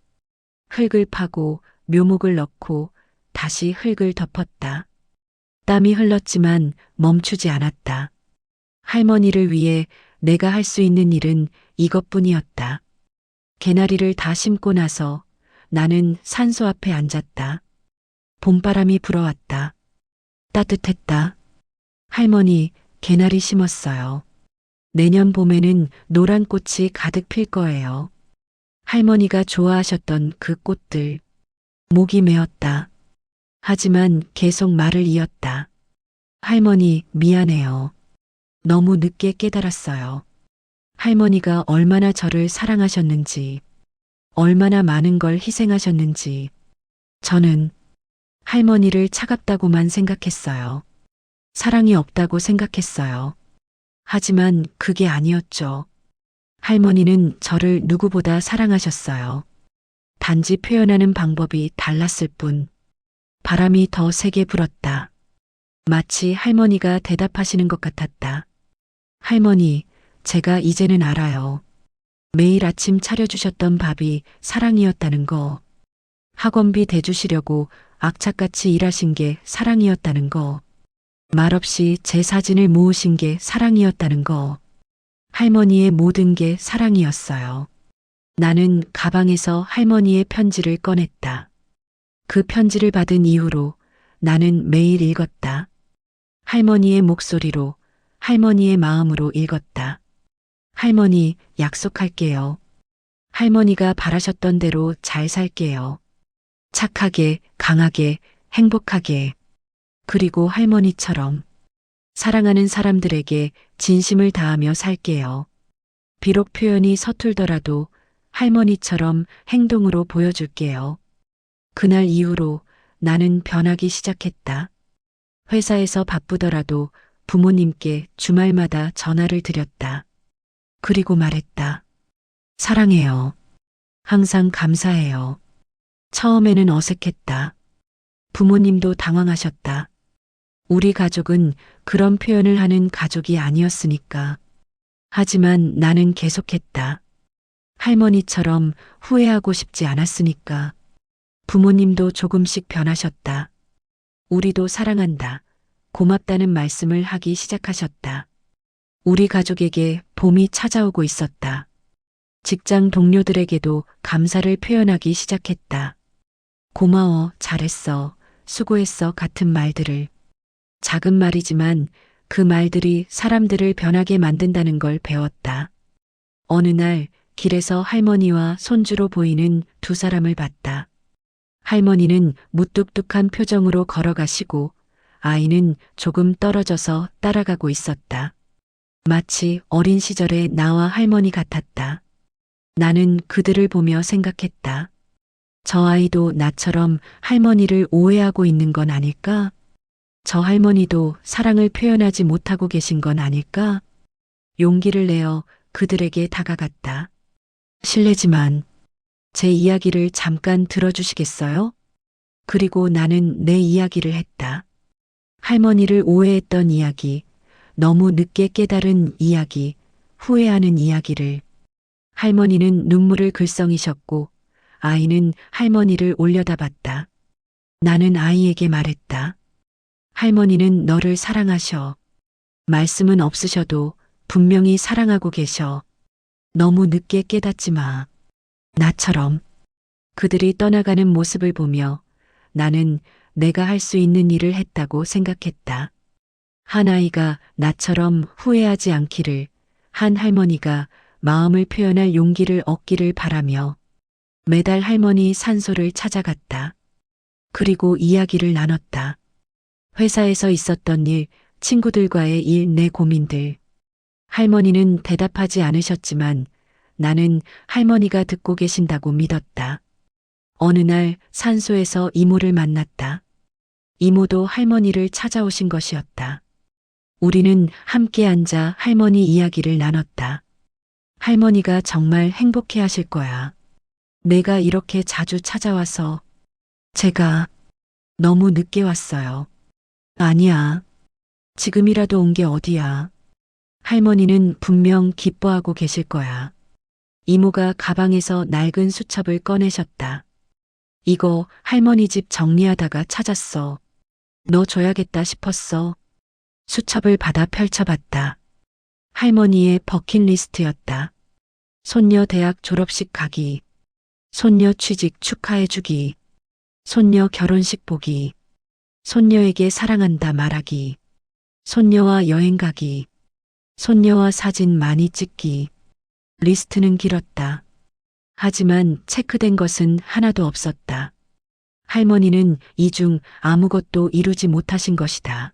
흙을 파고 묘목을 넣고 다시 흙을 덮었다. 땀이 흘렀지만 멈추지 않았다. 할머니를 위해 내가 할 수 있는 일은 이것뿐이었다. 개나리를 다 심고 나서 나는 산소 앞에 앉았다. 봄바람이 불어왔다. 따뜻했다. 할머니, 개나리 심었어요. 내년 봄에는 노란 꽃이 가득 필 거예요. 할머니가 좋아하셨던 그 꽃들. 목이 메었다. 하지만 계속 말을 이었다. 할머니, 미안해요. 너무 늦게 깨달았어요. 할머니가 얼마나 저를 사랑하셨는지, 얼마나 많은 걸 희생하셨는지. 저는 할머니를 차갑다고만 생각했어요. 사랑이 없다고 생각했어요. 하지만 그게 아니었죠. 할머니는 저를 누구보다 사랑하셨어요. 단지 표현하는 방법이 달랐을 뿐. 바람이 더 세게 불었다. 마치 할머니가 대답하시는 것 같았다. 할머니, 제가 이제는 알아요. 매일 아침 차려주셨던 밥이 사랑이었다는 거. 학원비 대주시려고 악착같이 일하신 게 사랑이었다는 거. 말없이 제 사진을 모으신 게 사랑이었다는 거. 할머니의 모든 게 사랑이었어요. 나는 가방에서 할머니의 편지를 꺼냈다. 그 편지를 받은 이후로 나는 매일 읽었다. 할머니의 목소리로, 할머니의 마음으로 읽었다. 할머니, 약속할게요. 할머니가 바라셨던 대로 잘 살게요. 착하게, 강하게, 행복하게. 그리고 할머니처럼 사랑하는 사람들에게 진심을 다하며 살게요. 비록 표현이 서툴더라도 할머니처럼 행동으로 보여줄게요. 그날 이후로 나는 변하기 시작했다. 회사에서 바쁘더라도 부모님께 주말마다 전화를 드렸다. 그리고 말했다. 사랑해요. 항상 감사해요. 처음에는 어색했다. 부모님도 당황하셨다. 우리 가족은 그런 표현을 하는 가족이 아니었으니까. 하지만 나는 계속했다. 할머니처럼 후회하고 싶지 않았으니까. 부모님도 조금씩 변하셨다. 우리도 사랑한다. 고맙다는 말씀을 하기 시작하셨다. 우리 가족에게 봄이 찾아오고 있었다. 직장 동료들에게도 감사를 표현하기 시작했다. 고마워, 잘했어, 수고했어 같은 말들을. 작은 말이지만 그 말들이 사람들을 변하게 만든다는 걸 배웠다. 어느 날 길에서 할머니와 손주로 보이는 두 사람을 봤다. 할머니는 무뚝뚝한 표정으로 걸어가시고 아이는 조금 떨어져서 따라가고 있었다. 마치 어린 시절의 나와 할머니 같았다. 나는 그들을 보며 생각했다. 저 아이도 나처럼 할머니를 오해하고 있는 건 아닐까? 저 할머니도 사랑을 표현하지 못하고 계신 건 아닐까? 용기를 내어 그들에게 다가갔다. 실례지만 제 이야기를 잠깐 들어주시겠어요? 그리고 나는 내 이야기를 했다. 할머니를 오해했던 이야기, 너무 늦게 깨달은 이야기, 후회하는 이야기를. 할머니는 눈물을 글썽이셨고 아이는 할머니를 올려다봤다. 나는 아이에게 말했다. 할머니는 너를 사랑하셔. 말씀은 없으셔도 분명히 사랑하고 계셔. 너무 늦게 깨닫지 마. 나처럼. 그들이 떠나가는 모습을 보며 나는 내가 할 수 있는 일을 했다고 생각했다. 한 아이가 나처럼 후회하지 않기를, 한 할머니가 마음을 표현할 용기를 얻기를 바라며 매달 할머니 산소를 찾아갔다. 그리고 이야기를 나눴다. 회사에서 있었던 일, 친구들과의 일, 내 고민들. 할머니는 대답하지 않으셨지만 나는 할머니가 듣고 계신다고 믿었다. 어느 날 산소에서 이모를 만났다. 이모도 할머니를 찾아오신 것이었다. 우리는 함께 앉아 할머니 이야기를 나눴다. 할머니가 정말 행복해 하실 거야. 내가 이렇게 자주 찾아와서 제가 너무 늦게 왔어요. 아니야. 지금이라도 온 게 어디야. 할머니는 분명 기뻐하고 계실 거야. 이모가 가방에서 낡은 수첩을 꺼내셨다. 이거 할머니 집 정리하다가 찾았어. 너 줘야겠다 싶었어. 수첩을 받아 펼쳐봤다. 할머니의 버킷리스트였다. 손녀 대학 졸업식 가기, 손녀 취직 축하해주기, 손녀 결혼식 보기, 손녀에게 사랑한다 말하기, 손녀와 여행 가기, 손녀와 사진 많이 찍기. 리스트는 길었다. 하지만 체크된 것은 하나도 없었다. 할머니는 이 중 아무것도 이루지 못하신 것이다.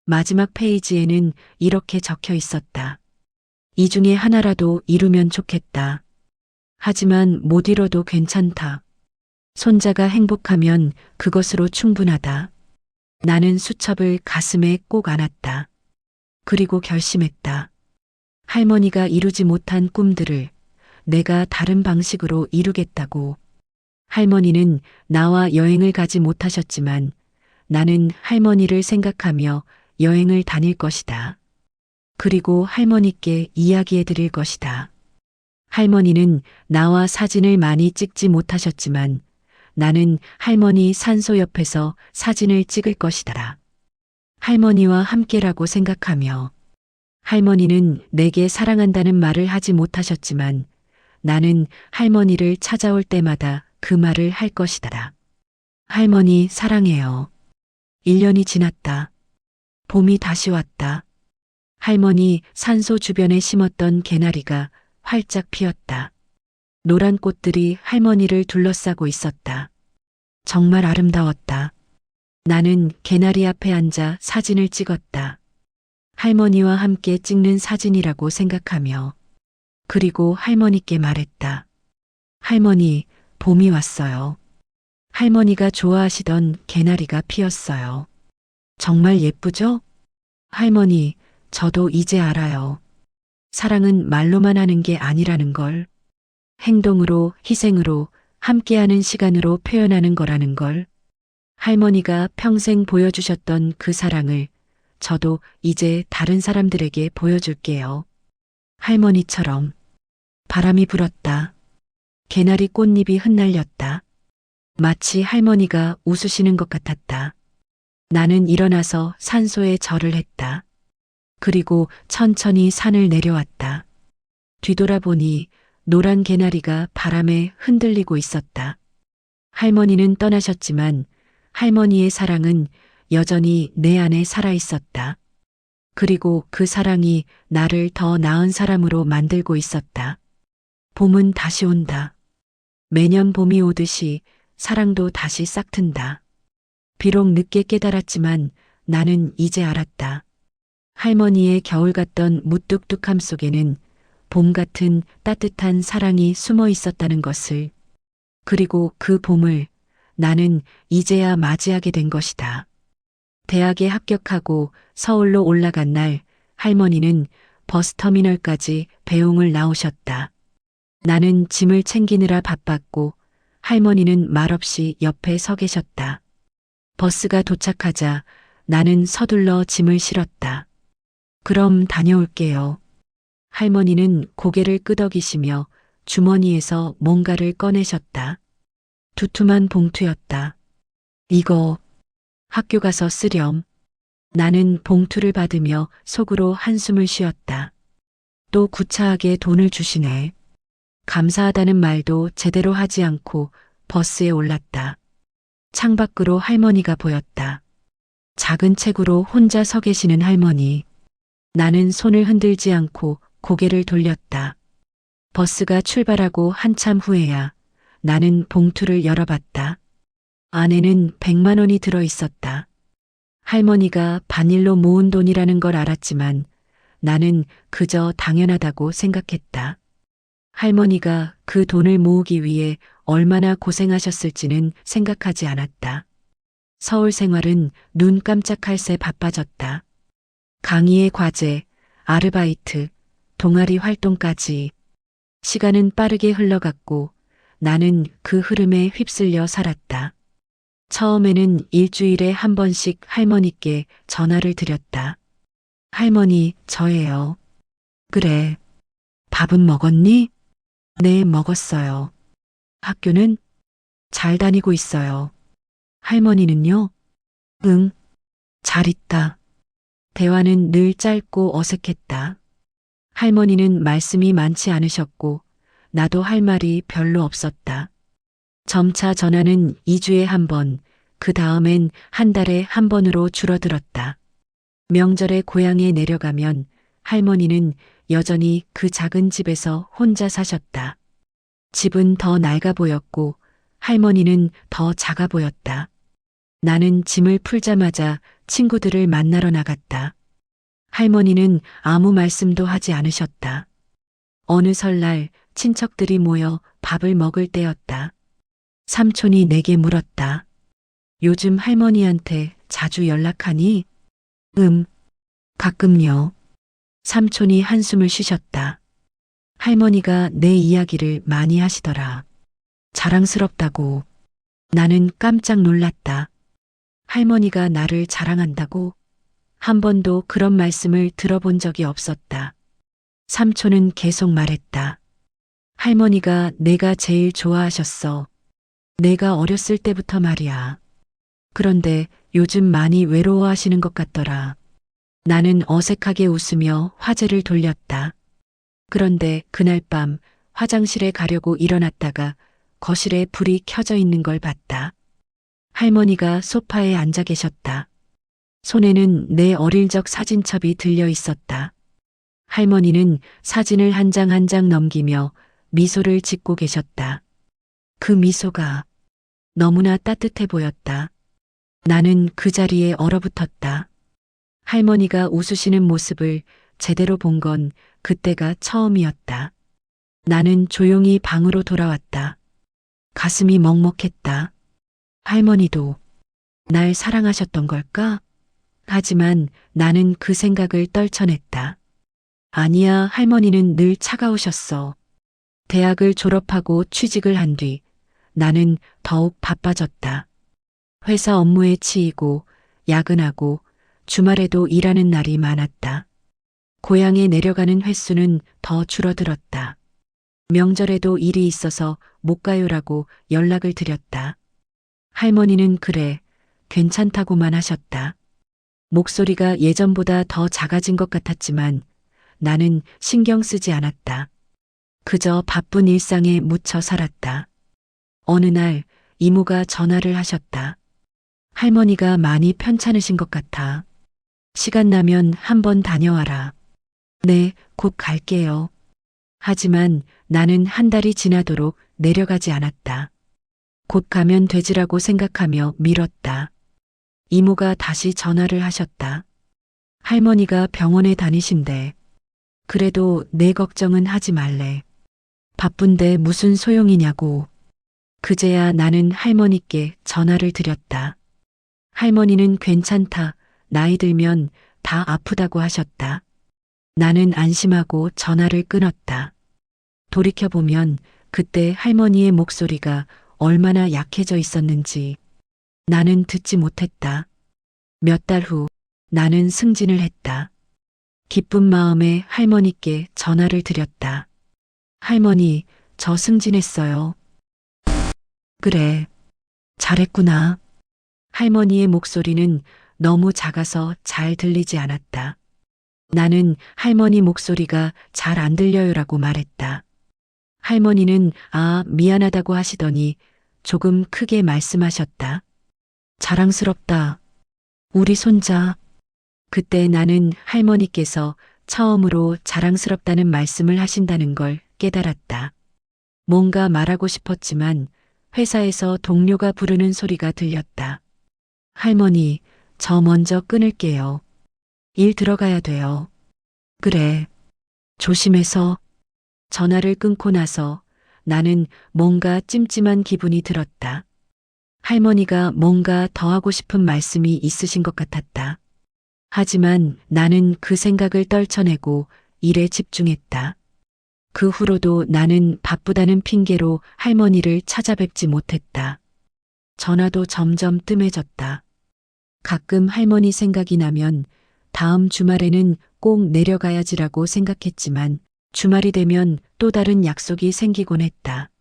마지막 페이지에는 이렇게 적혀 있었다. 이 중에 하나라도 이루면 좋겠다. 하지만 못 이뤄도 괜찮다. 손자가 행복하면 그것으로 충분하다. 나는 수첩을 가슴에 꼭 안았다. 그리고 결심했다. 할머니가 이루지 못한 꿈들을 내가 다른 방식으로 이루겠다고. 할머니는 나와 여행을 가지 못하셨지만 나는 할머니를 생각하며 여행을 다닐 것이다. 그리고 할머니께 이야기해 드릴 것이다. 할머니는 나와 사진을 많이 찍지 못하셨지만 나는 할머니 산소 옆에서 사진을 찍을 것이다. 할머니와 함께라고 생각하며. 할머니는 내게 사랑한다는 말을 하지 못하셨지만 나는 할머니를 찾아올 때마다 그 말을 할 것이다. 할머니 사랑해요. 1년이 지났다. 봄이 다시 왔다. 할머니 산소 주변에 심었던 개나리가 활짝 피었다. 노란 꽃들이 할머니를 둘러싸고 있었다. 정말 아름다웠다. 나는 개나리 앞에 앉아 사진을 찍었다. 할머니와 함께 찍는 사진이라고 생각하며. 그리고 할머니께 말했다. 할머니, 봄이 왔어요. 할머니가 좋아하시던 개나리가 피었어요. 정말 예쁘죠? 할머니, 저도 이제 알아요. 사랑은 말로만 하는 게 아니라는 걸. 행동으로, 희생으로, 함께하는 시간으로 표현하는 거라는 걸. 할머니가 평생 보여주셨던 그 사랑을 저도 이제 다른 사람들에게 보여줄게요. 할머니처럼. 바람이 불었다. 개나리 꽃잎이 흩날렸다. 마치 할머니가 웃으시는 것 같았다. 나는 일어나서 산소에 절을 했다. 그리고 천천히 산을 내려왔다. 뒤돌아보니 노란 개나리가 바람에 흔들리고 있었다. 할머니는 떠나셨지만 할머니의 사랑은 여전히 내 안에 살아 있었다. 그리고 그 사랑이 나를 더 나은 사람으로 만들고 있었다. 봄은 다시 온다. 매년 봄이 오듯이 사랑도 다시 싹튼다. 비록 늦게 깨달았지만 나는 이제 알았다. 할머니의 겨울 같던 무뚝뚝함 속에는 봄 같은 따뜻한 사랑이 숨어 있었다는 것을. 그리고 그 봄을 나는 이제야 맞이하게 된 것이다. 대학에 합격하고 서울로 올라간 날 할머니는 버스터미널까지 배웅을 나오셨다. 나는 짐을 챙기느라 바빴고 할머니는 말없이 옆에 서 계셨다. 버스가 도착하자 나는 서둘러 짐을 실었다. 그럼 다녀올게요. 할머니는 고개를 끄덕이시며 주머니에서 뭔가를 꺼내셨다. 두툼한 봉투였다. 이거 학교 가서 쓰렴. 나는 봉투를 받으며 속으로 한숨을 쉬었다. 또 구차하게 돈을 주시네. 감사하다는 말도 제대로 하지 않고 버스에 올랐다. 창밖으로 할머니가 보였다. 작은 책으로 혼자 서 계시는 할머니. 나는 손을 흔들지 않고 고개를 돌렸다. 버스가 출발하고 한참 후에야 나는 봉투를 열어봤다. 안에는 100만 원이 들어 있었다. 할머니가 반일로 모은 돈이라는 걸 알았지만 나는 그저 당연하다고 생각했다. 할머니가 그 돈을 모으기 위해 얼마나 고생하셨을지는 생각하지 않았다. 서울 생활은 눈 깜짝할 새 바빠졌다. 강의의 과제, 아르바이트, 동아리 활동까지. 시간은 빠르게 흘러갔고 나는 그 흐름에 휩쓸려 살았다. 처음에는 일주일에 한 번씩 할머니께 전화를 드렸다. 할머니, 저예요. 그래. 밥은 먹었니? 네, 먹었어요. 학교는? 잘 다니고 있어요. 할머니는요? 응, 잘 있다. 대화는 늘 짧고 어색했다. 할머니는 말씀이 많지 않으셨고 나도 할 말이 별로 없었다. 점차 전화는 2주에 한 번, 그 다음엔 한 달에 한 번으로 줄어들었다. 명절에 고향에 내려가면 할머니는 여전히 그 작은 집에서 혼자 사셨다. 집은 더 낡아 보였고 할머니는 더 작아 보였다. 나는 짐을 풀자마자 친구들을 만나러 나갔다. 할머니는 아무 말씀도 하지 않으셨다. 어느 설날 친척들이 모여 밥을 먹을 때였다. 삼촌이 내게 물었다. 요즘 할머니한테 자주 연락하니? 가끔요. 삼촌이 한숨을 쉬셨다. 할머니가 내 이야기를 많이 하시더라. 자랑스럽다고. 나는 깜짝 놀랐다. 할머니가 나를 자랑한다고? 한 번도 그런 말씀을 들어본 적이 없었다. 삼촌은 계속 말했다. 할머니가 내가 제일 좋아하셨어. 내가 어렸을 때부터 말이야. 그런데 요즘 많이 외로워하시는 것 같더라. 나는 어색하게 웃으며 화제를 돌렸다. 그런데 그날 밤 화장실에 가려고 일어났다가 거실에 불이 켜져 있는 걸 봤다. 할머니가 소파에 앉아 계셨다. 손에는 내 어릴 적 사진첩이 들려 있었다. 할머니는 사진을 한 장 한 장 넘기며 미소를 짓고 계셨다. 그 미소가 너무나 따뜻해 보였다. 나는 그 자리에 얼어붙었다. 할머니가 웃으시는 모습을 제대로 본 건 그때가 처음이었다. 나는 조용히 방으로 돌아왔다. 가슴이 먹먹했다. 할머니도 날 사랑하셨던 걸까? 하지만 나는 그 생각을 떨쳐냈다. 아니야, 할머니는 늘 차가우셨어. 대학을 졸업하고 취직을 한 뒤 나는 더욱 바빠졌다. 회사 업무에 치이고 야근하고 주말에도 일하는 날이 많았다. 고향에 내려가는 횟수는 더 줄어들었다. 명절에도 일이 있어서 못 가요라고 연락을 드렸다. 할머니는 그래, 괜찮다고만 하셨다. 목소리가 예전보다 더 작아진 것 같았지만 나는 신경 쓰지 않았다. 그저 바쁜 일상에 묻혀 살았다. 어느 날 이모가 전화를 하셨다. 할머니가 많이 편찮으신 것 같아. 시간 나면 한번 다녀와라. 네, 곧 갈게요. 하지만 나는 한 달이 지나도록 내려가지 않았다. 곧 가면 되지라고 생각하며 미뤘다. 이모가 다시 전화를 하셨다. 할머니가 병원에 다니신대. 그래도 내 걱정은 하지 말래. 바쁜데 무슨 소용이냐고. 그제야 나는 할머니께 전화를 드렸다. 할머니는 괜찮다. 나이 들면 다 아프다고 하셨다. 나는 안심하고 전화를 끊었다. 돌이켜보면 그때 할머니의 목소리가 얼마나 약해져 있었는지 나는 듣지 못했다. 몇 달 후 나는 승진을 했다. 기쁜 마음에 할머니께 전화를 드렸다. 할머니, 저 승진했어요. 그래, 잘했구나. 할머니의 목소리는 너무 작아서 잘 들리지 않았다. 나는 할머니 목소리가 잘 안 들려요라고 말했다. 할머니는 미안하다고 하시더니 조금 크게 말씀하셨다. 자랑스럽다. 우리 손자. 그때 나는 할머니께서 처음으로 자랑스럽다는 말씀을 하신다는 걸 깨달았다. 뭔가 말하고 싶었지만 회사에서 동료가 부르는 소리가 들렸다. 할머니, 저 먼저 끊을게요. 일 들어가야 돼요. 그래. 조심해서. 전화를 끊고 나서 나는 뭔가 찜찜한 기분이 들었다. 할머니가 뭔가 더 하고 싶은 말씀이 있으신 것 같았다. 하지만 나는 그 생각을 떨쳐내고 일에 집중했다. 그 후로도 나는 바쁘다는 핑계로 할머니를 찾아뵙지 못했다. 전화도 점점 뜸해졌다. 가끔 할머니 생각이 나면 다음 주말에는 꼭 내려가야지라고 생각했지만 주말이 되면 또 다른 약속이 생기곤 했다.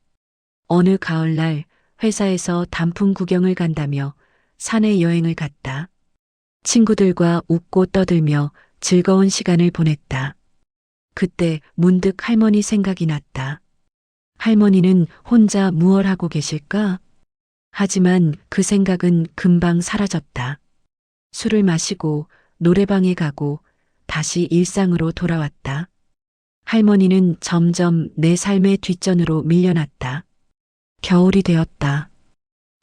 어느 가을날 회사에서 단풍 구경을 간다며 산에 여행을 갔다. 친구들과 웃고 떠들며 즐거운 시간을 보냈다. 그때 문득 할머니 생각이 났다. 할머니는 혼자 무얼 하고 계실까? 하지만 그 생각은 금방 사라졌다. 술을 마시고 노래방에 가고 다시 일상으로 돌아왔다. 할머니는 점점 내 삶의 뒷전으로 밀려났다. 겨울이 되었다.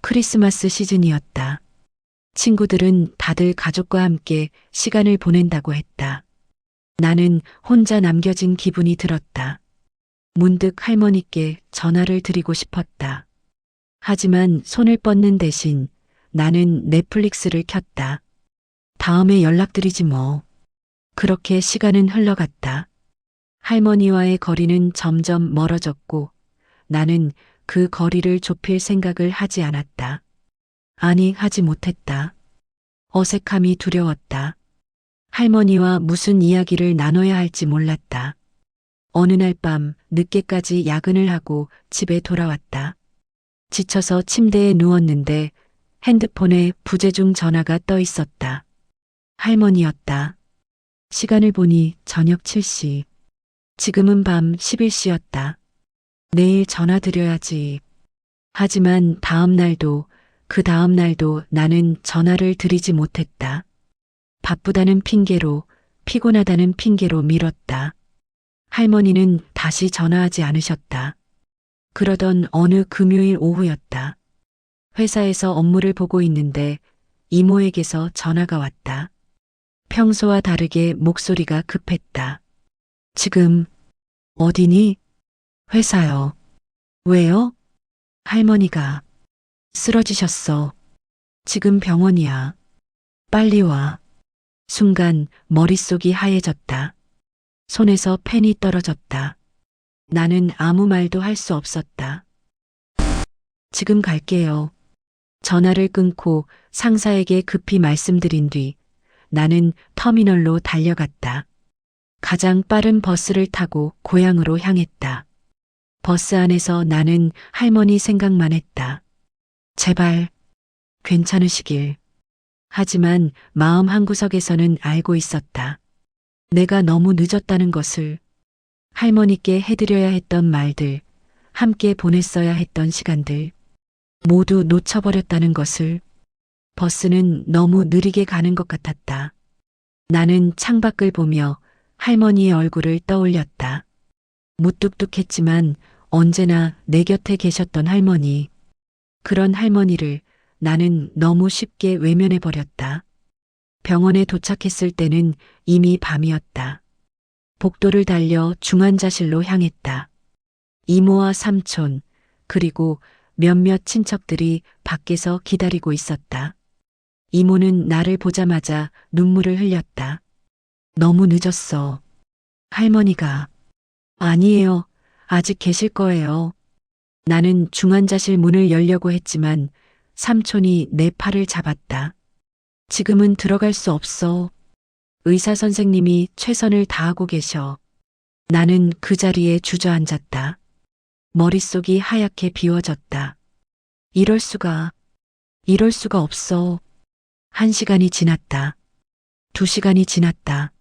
크리스마스 시즌이었다. 친구들은 다들 가족과 함께 시간을 보낸다고 했다. 나는 혼자 남겨진 기분이 들었다. 문득 할머니께 전화를 드리고 싶었다. 하지만 손을 뻗는 대신 나는 넷플릭스를 켰다. 다음에 연락드리지 뭐. 그렇게 시간은 흘러갔다. 할머니와의 거리는 점점 멀어졌고 나는 그 거리를 좁힐 생각을 하지 않았다. 아니, 하지 못했다. 어색함이 두려웠다. 할머니와 무슨 이야기를 나눠야 할지 몰랐다. 어느 날 밤 늦게까지 야근을 하고 집에 돌아왔다. 지쳐서 침대에 누웠는데 핸드폰에 부재중 전화가 떠 있었다. 할머니였다. 시간을 보니 저녁 7시. 지금은 밤 11시였다. 내일 전화 드려야지. 하지만 다음 날도 그 다음 날도 나는 전화를 드리지 못했다. 바쁘다는 핑계로, 피곤하다는 핑계로 미뤘다. 할머니는 다시 전화하지 않으셨다. 그러던 어느 금요일 오후였다. 회사에서 업무를 보고 있는데 이모에게서 전화가 왔다. 평소와 다르게 목소리가 급했다. 지금 어디니? 회사요. 왜요? 할머니가 쓰러지셨어. 지금 병원이야. 빨리 와. 순간 머릿속이 하얘졌다. 손에서 펜이 떨어졌다. 나는 아무 말도 할 수 없었다. 지금 갈게요. 전화를 끊고 상사에게 급히 말씀드린 뒤 나는 터미널로 달려갔다. 가장 빠른 버스를 타고 고향으로 향했다. 버스 안에서 나는 할머니 생각만 했다. 제발 괜찮으시길. 하지만 마음 한구석에서는 알고 있었다. 내가 너무 늦었다는 것을, 할머니께 해드려야 했던 말들, 함께 보냈어야 했던 시간들, 모두 놓쳐버렸다는 것을. 버스는 너무 느리게 가는 것 같았다. 나는 창밖을 보며 할머니의 얼굴을 떠올렸다. 무뚝뚝했지만 언제나 내 곁에 계셨던 할머니. 그런 할머니를 나는 너무 쉽게 외면해버렸다. 병원에 도착했을 때는 이미 밤이었다. 복도를 달려 중환자실로 향했다. 이모와 삼촌, 그리고 몇몇 친척들이 밖에서 기다리고 있었다. 이모는 나를 보자마자 눈물을 흘렸다. 너무 늦었어. 할머니가. 아니에요. 아직 계실 거예요. 나는 중환자실 문을 열려고 했지만 삼촌이 내 팔을 잡았다. 지금은 들어갈 수 없어. 의사 선생님이 최선을 다하고 계셔. 나는 그 자리에 주저앉았다. 머릿속이 하얗게 비워졌다. 이럴 수가 없어. 1시간이 지났다. 2시간이 지났다.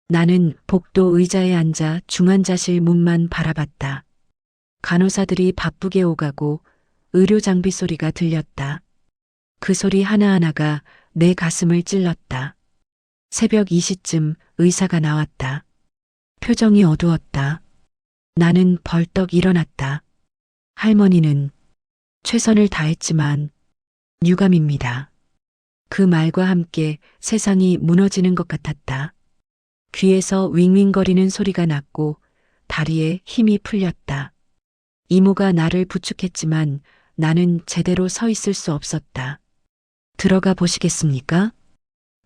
나는 복도 의자에 앉아 중환자실 문만 바라봤다. 간호사들이 바쁘게 오가고 의료 장비 소리가 들렸다. 그 소리 하나하나가 내 가슴을 찔렀다. 새벽 2시쯤 의사가 나왔다. 표정이 어두웠다. 나는 벌떡 일어났다. 할머니는 최선을 다했지만 유감입니다. 그 말과 함께 세상이 무너지는 것 같았다. 귀에서 윙윙거리는 소리가 났고 다리에 힘이 풀렸다. 이모가 나를 부축했지만 나는 제대로 서 있을 수 없었다. 들어가 보시겠습니까?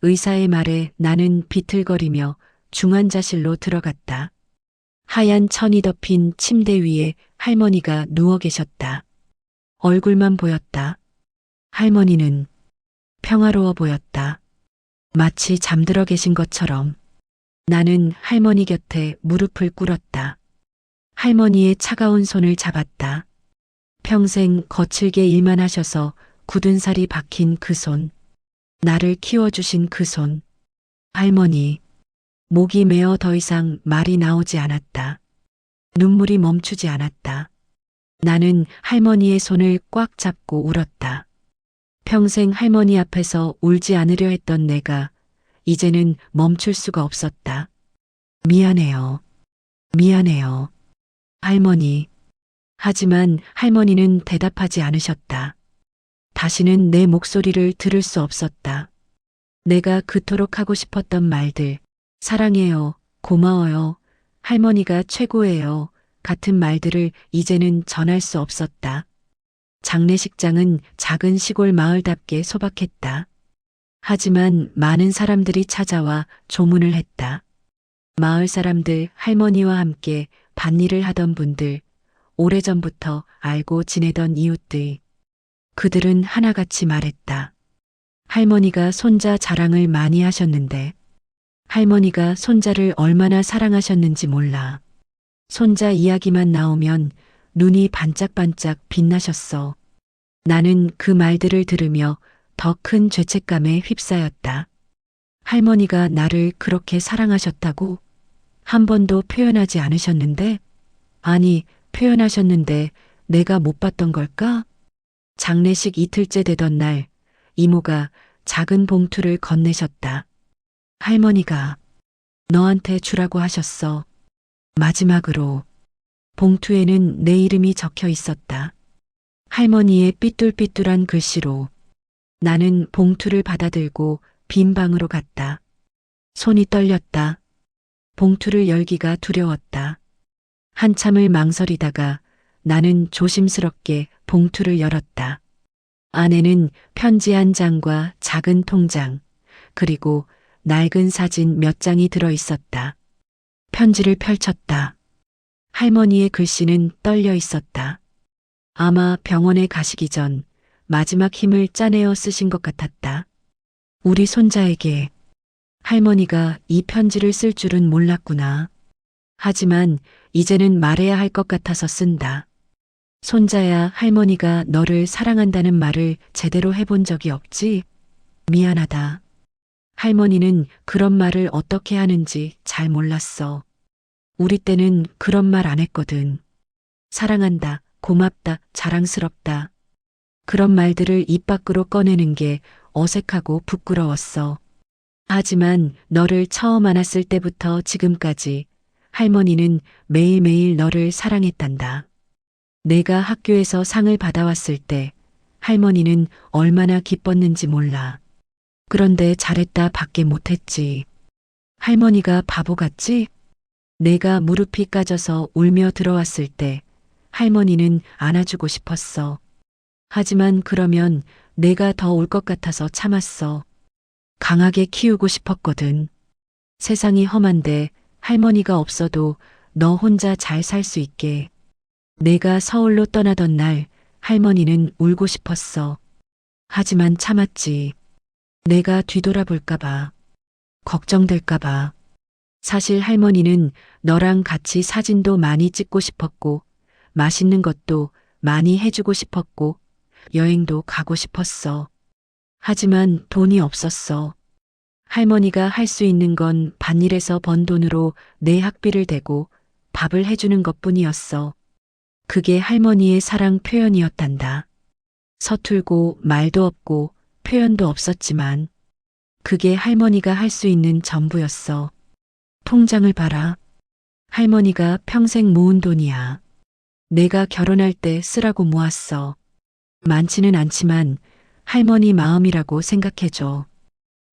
의사의 말에 나는 비틀거리며 중환자실로 들어갔다. 하얀 천이 덮인 침대 위에 할머니가 누워 계셨다. 얼굴만 보였다. 할머니는 평화로워 보였다. 마치 잠들어 계신 것처럼. 나는 할머니 곁에 무릎을 꿇었다. 할머니의 차가운 손을 잡았다. 평생 거칠게 일만 하셔서 굳은 살이 박힌 그 손. 나를 키워주신 그 손. 할머니. 목이 메어 더 이상 말이 나오지 않았다. 눈물이 멈추지 않았다. 나는 할머니의 손을 꽉 잡고 울었다. 평생 할머니 앞에서 울지 않으려 했던 내가 이제는 멈출 수가 없었다. 미안해요. 미안해요. 할머니. 하지만 할머니는 대답하지 않으셨다. 다시는 내 목소리를 들을 수 없었다. 내가 그토록 하고 싶었던 말들, 사랑해요, 고마워요, 할머니가 최고예요, 같은 말들을 이제는 전할 수 없었다. 장례식장은 작은 시골 마을답게 소박했다. 하지만 많은 사람들이 찾아와 조문을 했다. 마을 사람들, 할머니와 함께 밭일을 하던 분들, 오래전부터 알고 지내던 이웃들. 그들은 하나같이 말했다. 할머니가 손자 자랑을 많이 하셨는데 할머니가 손자를 얼마나 사랑하셨는지 몰라. 손자 이야기만 나오면 눈이 반짝반짝 빛나셨어. 나는 그 말들을 들으며 더 큰 죄책감에 휩싸였다. 할머니가 나를 그렇게 사랑하셨다고? 한 번도 표현하지 않으셨는데? 아니, 표현하셨는데 내가 못 봤던 걸까? 장례식 이틀째 되던 날, 이모가 작은 봉투를 건네셨다. 할머니가 너한테 주라고 하셨어. 마지막으로. 봉투에는 내 이름이 적혀 있었다. 할머니의 삐뚤삐뚤한 글씨로. 나는 봉투를 받아들고 빈 방으로 갔다. 손이 떨렸다. 봉투를 열기가 두려웠다. 한참을 망설이다가 나는 조심스럽게 봉투를 열었다. 안에는 편지 한 장과 작은 통장, 그리고 낡은 사진 몇 장이 들어 있었다. 편지를 펼쳤다. 할머니의 글씨는 떨려 있었다. 아마 병원에 가시기 전 마지막 힘을 짜내어 쓰신 것 같았다. 우리 손자에게. 할머니가 이 편지를 쓸 줄은 몰랐구나. 하지만 이제는 말해야 할 것 같아서 쓴다. 손자야, 할머니가 너를 사랑한다는 말을 제대로 해본 적이 없지? 미안하다. 할머니는 그런 말을 어떻게 하는지 잘 몰랐어. 우리 때는 그런 말 안 했거든. 사랑한다, 고맙다, 자랑스럽다. 그런 말들을 입 밖으로 꺼내는 게 어색하고 부끄러웠어. 하지만 너를 처음 안았을 때부터 지금까지 할머니는 매일매일 너를 사랑했단다. 내가 학교에서 상을 받아왔을 때 할머니는 얼마나 기뻤는지 몰라. 그런데 잘했다 밖에 못했지. 할머니가 바보 같지? 내가 무릎이 까져서 울며 들어왔을 때 할머니는 안아주고 싶었어. 하지만 그러면 내가 더 올 것 같아서 참았어. 강하게 키우고 싶었거든. 세상이 험한데 할머니가 없어도 너 혼자 잘 살 수 있게. 내가 서울로 떠나던 날 할머니는 울고 싶었어. 하지만 참았지. 내가 뒤돌아볼까봐. 걱정될까봐. 사실 할머니는 너랑 같이 사진도 많이 찍고 싶었고, 맛있는 것도 많이 해주고 싶었고, 여행도 가고 싶었어. 하지만 돈이 없었어. 할머니가 할 수 있는 건 밭일에서 번 돈으로 내 학비를 대고 밥을 해주는 것뿐이었어. 그게 할머니의 사랑 표현이었단다. 서툴고 말도 없고 표현도 없었지만 그게 할머니가 할 수 있는 전부였어. 통장을 봐라. 할머니가 평생 모은 돈이야. 내가 결혼할 때 쓰라고 모았어. 많지는 않지만 할머니 마음이라고 생각해줘.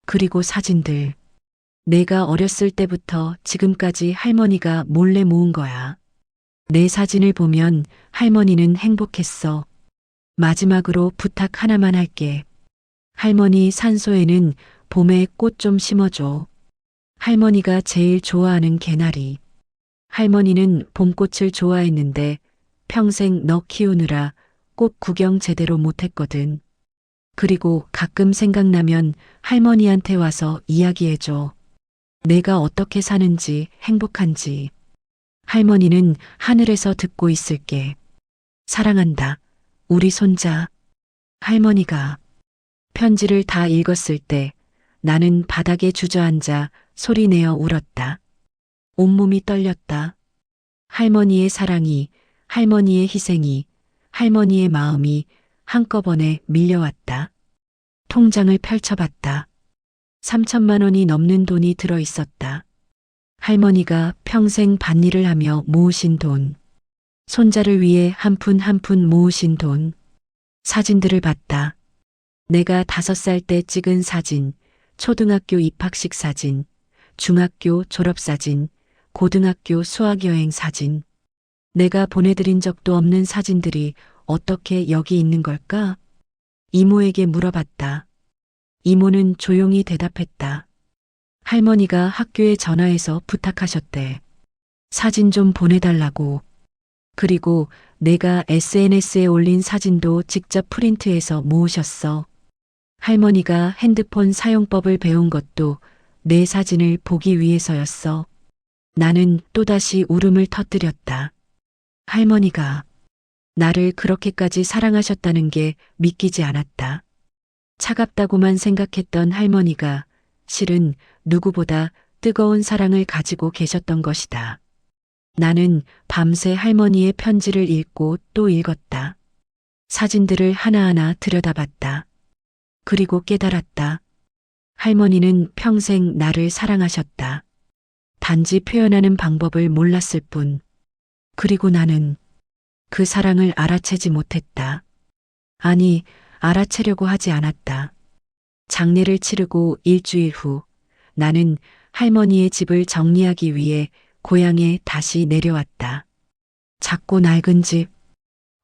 그리고 사진들. 내가 어렸을 때부터 지금까지 할머니가 몰래 모은 거야. 내 사진을 보면 할머니는 행복했어. 마지막으로 부탁 하나만 할게. 할머니 산소에는 봄에 꽃 좀 심어줘. 할머니가 제일 좋아하는 개나리. 할머니는 봄꽃을 좋아했는데 평생 너 키우느라 꽃 구경 제대로 못했거든. 그리고 가끔 생각나면 할머니한테 와서 이야기해줘. 내가 어떻게 사는지 행복한지. 할머니는 하늘에서 듣고 있을게. 사랑한다. 우리 손자. 할머니가 편지를 다 읽었을 때 나는 바닥에 주저앉아 소리내어 울었다. 온몸이 떨렸다. 할머니의 사랑이, 할머니의 희생이, 할머니의 마음이 한꺼번에 밀려왔다. 통장을 펼쳐봤다. 3천만 원이 넘는 돈이 들어 있었다. 할머니가 평생 밭일을 하며 모으신 돈. 손자를 위해 한 푼 한 푼 모으신 돈. 사진들을 봤다. 내가 5살 때 찍은 사진, 초등학교 입학식 사진, 중학교 졸업사진, 고등학교 수학여행 사진. 내가 보내드린 적도 없는 사진들이 어떻게 여기 있는 걸까? 이모에게 물어봤다. 이모는 조용히 대답했다. 할머니가 학교에 전화해서 부탁하셨대. 사진 좀 보내달라고. 그리고 내가 SNS에 올린 사진도 직접 프린트해서 모으셨어. 할머니가 핸드폰 사용법을 배운 것도 내 사진을 보기 위해서였어. 나는 또다시 울음을 터뜨렸다. 할머니가 나를 그렇게까지 사랑하셨다는 게 믿기지 않았다. 차갑다고만 생각했던 할머니가 실은 누구보다 뜨거운 사랑을 가지고 계셨던 것이다. 나는 밤새 할머니의 편지를 읽고 또 읽었다. 사진들을 하나하나 들여다봤다. 그리고 깨달았다. 할머니는 평생 나를 사랑하셨다. 단지 표현하는 방법을 몰랐을 뿐. 그리고 나는 그 사랑을 알아채지 못했다. 아니, 알아채려고 하지 않았다. 장례를 치르고 일주일 후 나는 할머니의 집을 정리하기 위해 고향에 다시 내려왔다. 작고 낡은 집,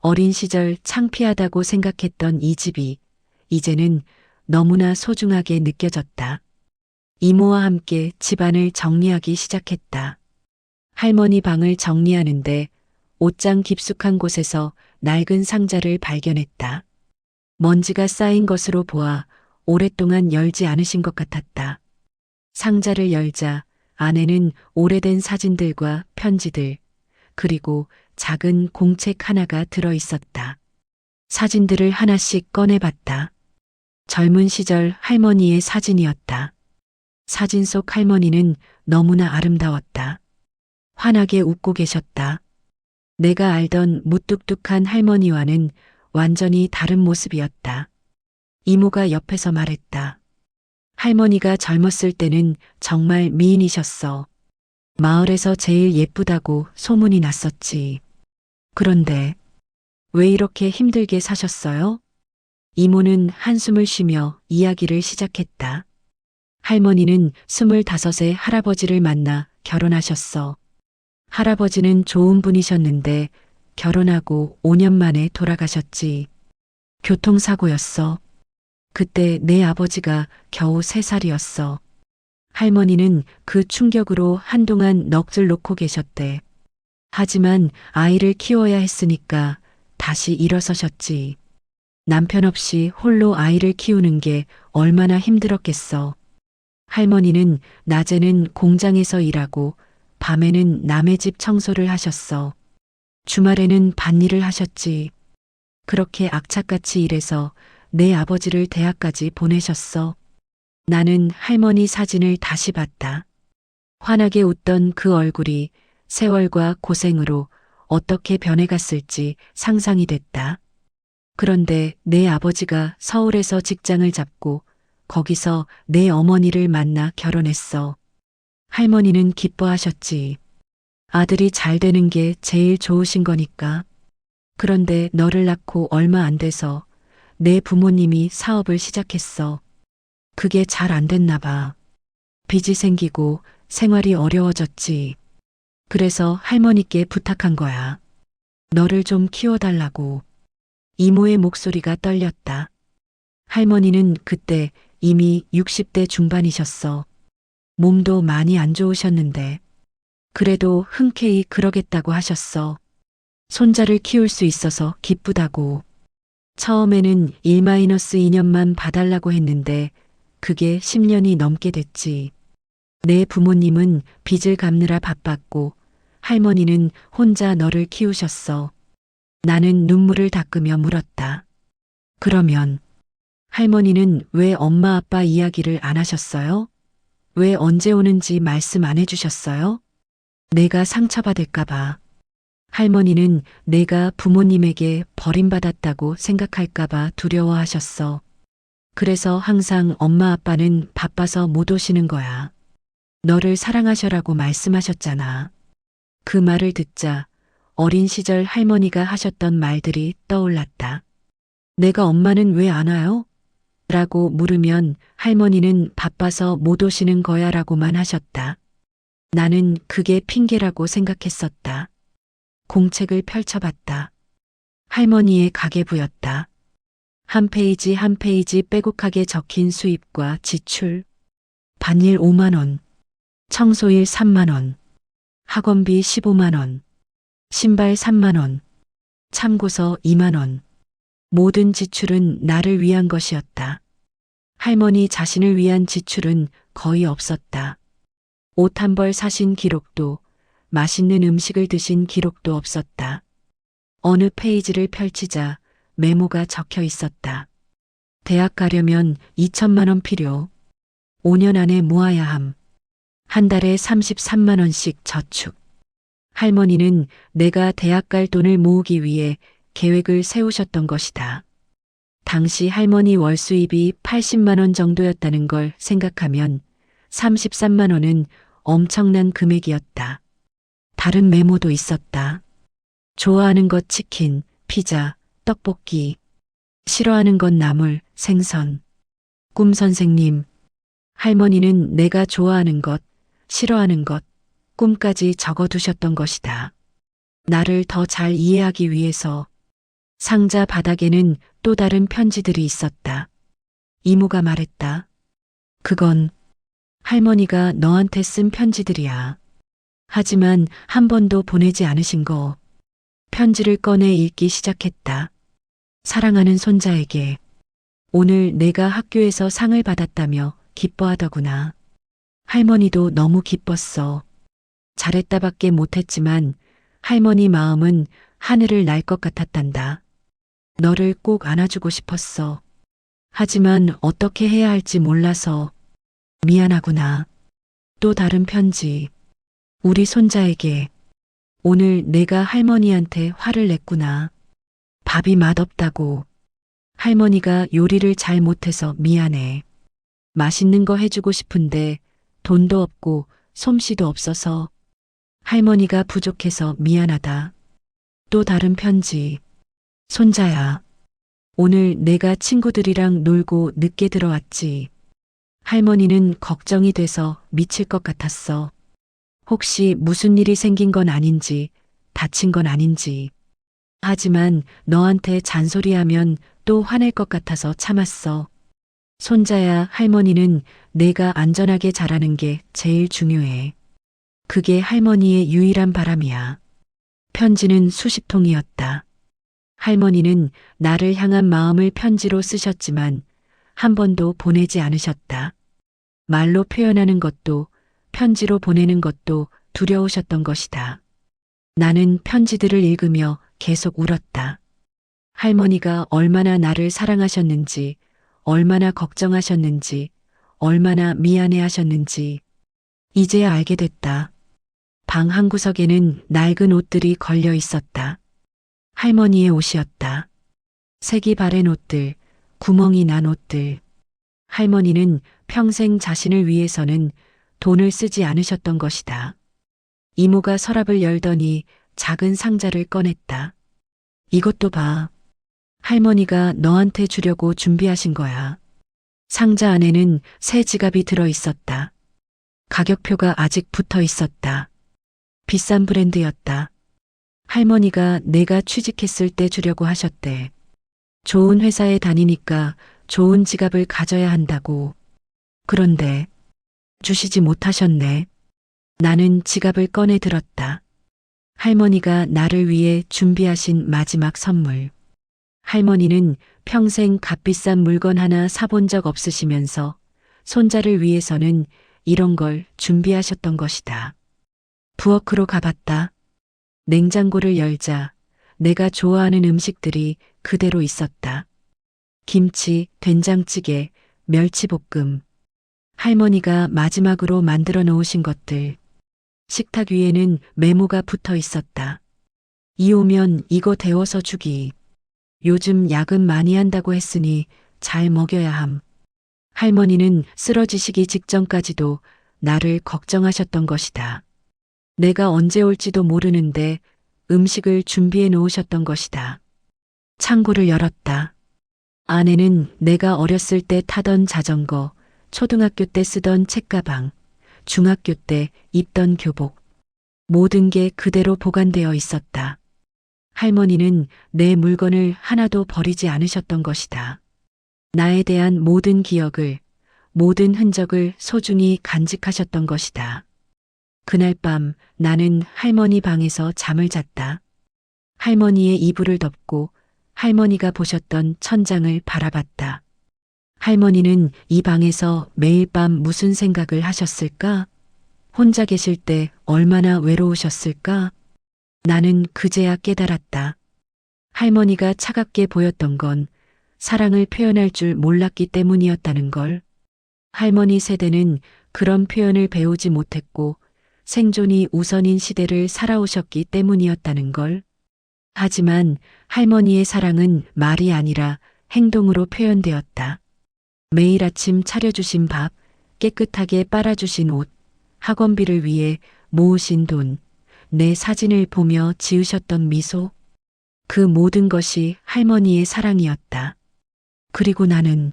어린 시절 창피하다고 생각했던 이 집이 이제는 너무나 소중하게 느껴졌다. 이모와 함께 집안을 정리하기 시작했다. 할머니 방을 정리하는데 옷장 깊숙한 곳에서 낡은 상자를 발견했다. 먼지가 쌓인 것으로 보아 오랫동안 열지 않으신 것 같았다. 상자를 열자 안에는 오래된 사진들과 편지들, 그리고 작은 공책 하나가 들어 있었다. 사진들을 하나씩 꺼내봤다. 젊은 시절 할머니의 사진이었다. 사진 속 할머니는 너무나 아름다웠다. 환하게 웃고 계셨다. 내가 알던 무뚝뚝한 할머니와는 완전히 다른 모습이었다. 이모가 옆에서 말했다. 할머니가 젊었을 때는 정말 미인이셨어. 마을에서 제일 예쁘다고 소문이 났었지. 그런데 왜 이렇게 힘들게 사셨어요? 이모는 한숨을 쉬며 이야기를 시작했다. 할머니는 25세 할아버지를 만나 결혼하셨어. 할아버지는 좋은 분이셨는데 결혼하고 5년 만에 돌아가셨지. 교통사고였어. 그때 내 아버지가 겨우 3살이었어. 할머니는 그 충격으로 한동안 넋을 놓고 계셨대. 하지만 아이를 키워야 했으니까 다시 일어서셨지. 남편 없이 홀로 아이를 키우는 게 얼마나 힘들었겠어. 할머니는 낮에는 공장에서 일하고 밤에는 남의 집 청소를 하셨어. 주말에는 밭일을 하셨지. 그렇게 악착같이 일해서 내 아버지를 대학까지 보내셨어. 나는 할머니 사진을 다시 봤다. 환하게 웃던 그 얼굴이 세월과 고생으로 어떻게 변해갔을지 상상이 됐다. 그런데 내 아버지가 서울에서 직장을 잡고 거기서 내 어머니를 만나 결혼했어. 할머니는 기뻐하셨지. 아들이 잘 되는 게 제일 좋으신 거니까. 그런데 너를 낳고 얼마 안 돼서 내 부모님이 사업을 시작했어. 그게 잘 안 됐나 봐. 빚이 생기고 생활이 어려워졌지. 그래서 할머니께 부탁한 거야. 너를 좀 키워달라고. 이모의 목소리가 떨렸다. 할머니는 그때 이미 60대 중반이셨어. 몸도 많이 안 좋으셨는데. 그래도 흔쾌히 그러겠다고 하셨어. 손자를 키울 수 있어서 기쁘다고. 처음에는 1-2년만 봐달라고 했는데 그게 10년이 넘게 됐지. 내 부모님은 빚을 갚느라 바빴고 할머니는 혼자 너를 키우셨어. 나는 눈물을 닦으며 물었다. 그러면 할머니는 왜 엄마 아빠 이야기를 안 하셨어요? 왜 언제 오는지 말씀 안 해주셨어요? 내가 상처받을까 봐. 할머니는 내가 부모님에게 버림받았다고 생각할까 봐 두려워하셨어. 그래서 항상 엄마 아빠는 바빠서 못 오시는 거야. 너를 사랑하셔라고 말씀하셨잖아. 그 말을 듣자 어린 시절 할머니가 하셨던 말들이 떠올랐다. 내가 엄마는 왜 안 와요? 라고 물으면 할머니는 바빠서 못 오시는 거야 라고만 하셨다. 나는 그게 핑계라고 생각했었다. 공책을 펼쳐봤다. 할머니의 가계부였다. 한 페이지 한 페이지 빼곡하게 적힌 수입과 지출. 밭일 5만 원, 청소일 3만 원, 학원비 15만 원, 신발 3만 원, 참고서 2만 원. 모든 지출은 나를 위한 것이었다. 할머니 자신을 위한 지출은 거의 없었다. 옷 한 벌 사신 기록도, 맛있는 음식을 드신 기록도 없었다. 어느 페이지를 펼치자 메모가 적혀 있었다. 대학 가려면 2천만 원 필요. 5년 안에 모아야 함. 한 달에 33만 원씩 저축. 할머니는 내가 대학 갈 돈을 모으기 위해 계획을 세우셨던 것이다. 당시 할머니 월 수입이 80만 원 정도였다는 걸 생각하면 33만 원은 엄청난 금액이었다. 다른 메모도 있었다. 좋아하는 것 치킨, 피자, 떡볶이. 싫어하는 건 나물, 생선. 꿈 선생님. 할머니는 내가 좋아하는 것, 싫어하는 것, 꿈까지 적어두셨던 것이다. 나를 더 잘 이해하기 위해서. 상자 바닥에는 또 다른 편지들이 있었다. 이모가 말했다. 그건 할머니가 너한테 쓴 편지들이야. 하지만 한 번도 보내지 않으신 거. 편지를 꺼내 읽기 시작했다. 사랑하는 손자에게. 오늘 내가 학교에서 상을 받았다며 기뻐하더구나. 할머니도 너무 기뻤어. 잘했다밖에 못했지만 할머니 마음은 하늘을 날 것 같았단다. 너를 꼭 안아주고 싶었어. 하지만 어떻게 해야 할지 몰라서 미안하구나. 또 다른 편지. 우리 손자에게. 오늘 내가 할머니한테 화를 냈구나. 밥이 맛없다고. 할머니가 요리를 잘 못해서 미안해. 맛있는 거 해주고 싶은데 돈도 없고 솜씨도 없어서. 할머니가 부족해서 미안하다. 또 다른 편지. 손자야. 오늘 내가 친구들이랑 놀고 늦게 들어왔지. 할머니는 걱정이 돼서 미칠 것 같았어. 혹시 무슨 일이 생긴 건 아닌지, 다친 건 아닌지. 하지만 너한테 잔소리하면 또 화낼 것 같아서 참았어. 손자야, 할머니는 내가 안전하게 자라는 게 제일 중요해. 그게 할머니의 유일한 바람이야. 편지는 수십 통이었다. 할머니는 나를 향한 마음을 편지로 쓰셨지만 한 번도 보내지 않으셨다. 말로 표현하는 것도 편지로 보내는 것도 두려우셨던 것이다. 나는 편지들을 읽으며 계속 울었다. 할머니가 얼마나 나를 사랑하셨는지, 얼마나 걱정하셨는지, 얼마나 미안해 하셨는지, 이제야 알게 됐다. 방 한구석에는 낡은 옷들이 걸려 있었다. 할머니의 옷이었다. 색이 바랜 옷들, 구멍이 난 옷들. 할머니는 평생 자신을 위해서는 돈을 쓰지 않으셨던 것이다. 이모가 서랍을 열더니 작은 상자를 꺼냈다. 이것도 봐. 할머니가 너한테 주려고 준비하신 거야. 상자 안에는 새 지갑이 들어 있었다. 가격표가 아직 붙어 있었다. 비싼 브랜드였다. 할머니가 내가 취직했을 때 주려고 하셨대. 좋은 회사에 다니니까 좋은 지갑을 가져야 한다고. 그런데 주시지 못하셨네. 나는 지갑을 꺼내 들었다. 할머니가 나를 위해 준비하신 마지막 선물. 할머니는 평생 값비싼 물건 하나 사본 적 없으시면서 손자를 위해서는 이런 걸 준비하셨던 것이다. 부엌으로 가봤다. 냉장고를 열자 내가 좋아하는 음식들이 그대로 있었다. 김치, 된장찌개, 멸치볶음. 할머니가 마지막으로 만들어 놓으신 것들. 식탁 위에는 메모가 붙어 있었다. 이 오면 이거 데워서 주기. 요즘 야근 많이 한다고 했으니 잘 먹여야 함. 할머니는 쓰러지시기 직전까지도 나를 걱정하셨던 것이다. 내가 언제 올지도 모르는데 음식을 준비해 놓으셨던 것이다. 창고를 열었다. 안에는 내가 어렸을 때 타던 자전거, 초등학교 때 쓰던 책가방, 중학교 때 입던 교복. 모든 게 그대로 보관되어 있었다. 할머니는 내 물건을 하나도 버리지 않으셨던 것이다. 나에 대한 모든 기억을, 모든 흔적을 소중히 간직하셨던 것이다. 그날 밤 나는 할머니 방에서 잠을 잤다. 할머니의 이불을 덮고 할머니가 보셨던 천장을 바라봤다. 할머니는 이 방에서 매일 밤 무슨 생각을 하셨을까? 혼자 계실 때 얼마나 외로우셨을까? 나는 그제야 깨달았다. 할머니가 차갑게 보였던 건 사랑을 표현할 줄 몰랐기 때문이었다는 걸. 할머니 세대는 그런 표현을 배우지 못했고 생존이 우선인 시대를 살아오셨기 때문이었다는 걸. 하지만 할머니의 사랑은 말이 아니라 행동으로 표현되었다. 매일 아침 차려주신 밥, 깨끗하게 빨아주신 옷, 학원비를 위해 모으신 돈, 내 사진을 보며 지으셨던 미소. 그 모든 것이 할머니의 사랑이었다. 그리고 나는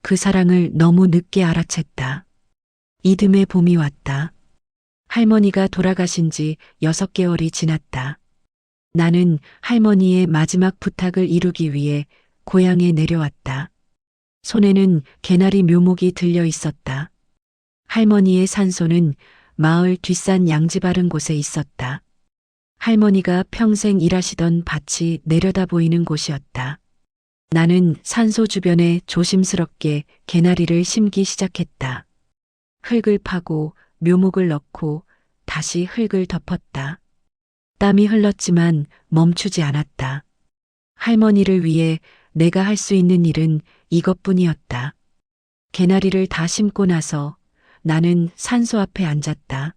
그 사랑을 너무 늦게 알아챘다. 이듬해 봄이 왔다. 할머니가 돌아가신 지 6개월이 지났다. 나는 할머니의 마지막 부탁을 이루기 위해 고향에 내려왔다. 손에는 개나리 묘목이 들려 있었다. 할머니의 산소는 마을 뒷산 양지 바른 곳에 있었다. 할머니가 평생 일하시던 밭이 내려다 보이는 곳이었다. 나는 산소 주변에 조심스럽게 개나리를 심기 시작했다. 흙을 파고 묘목을 넣고 다시 흙을 덮었다. 땀이 흘렀지만 멈추지 않았다. 할머니를 위해 내가 할 수 있는 일은 이것뿐이었다. 개나리를 다 심고 나서 나는 산소 앞에 앉았다.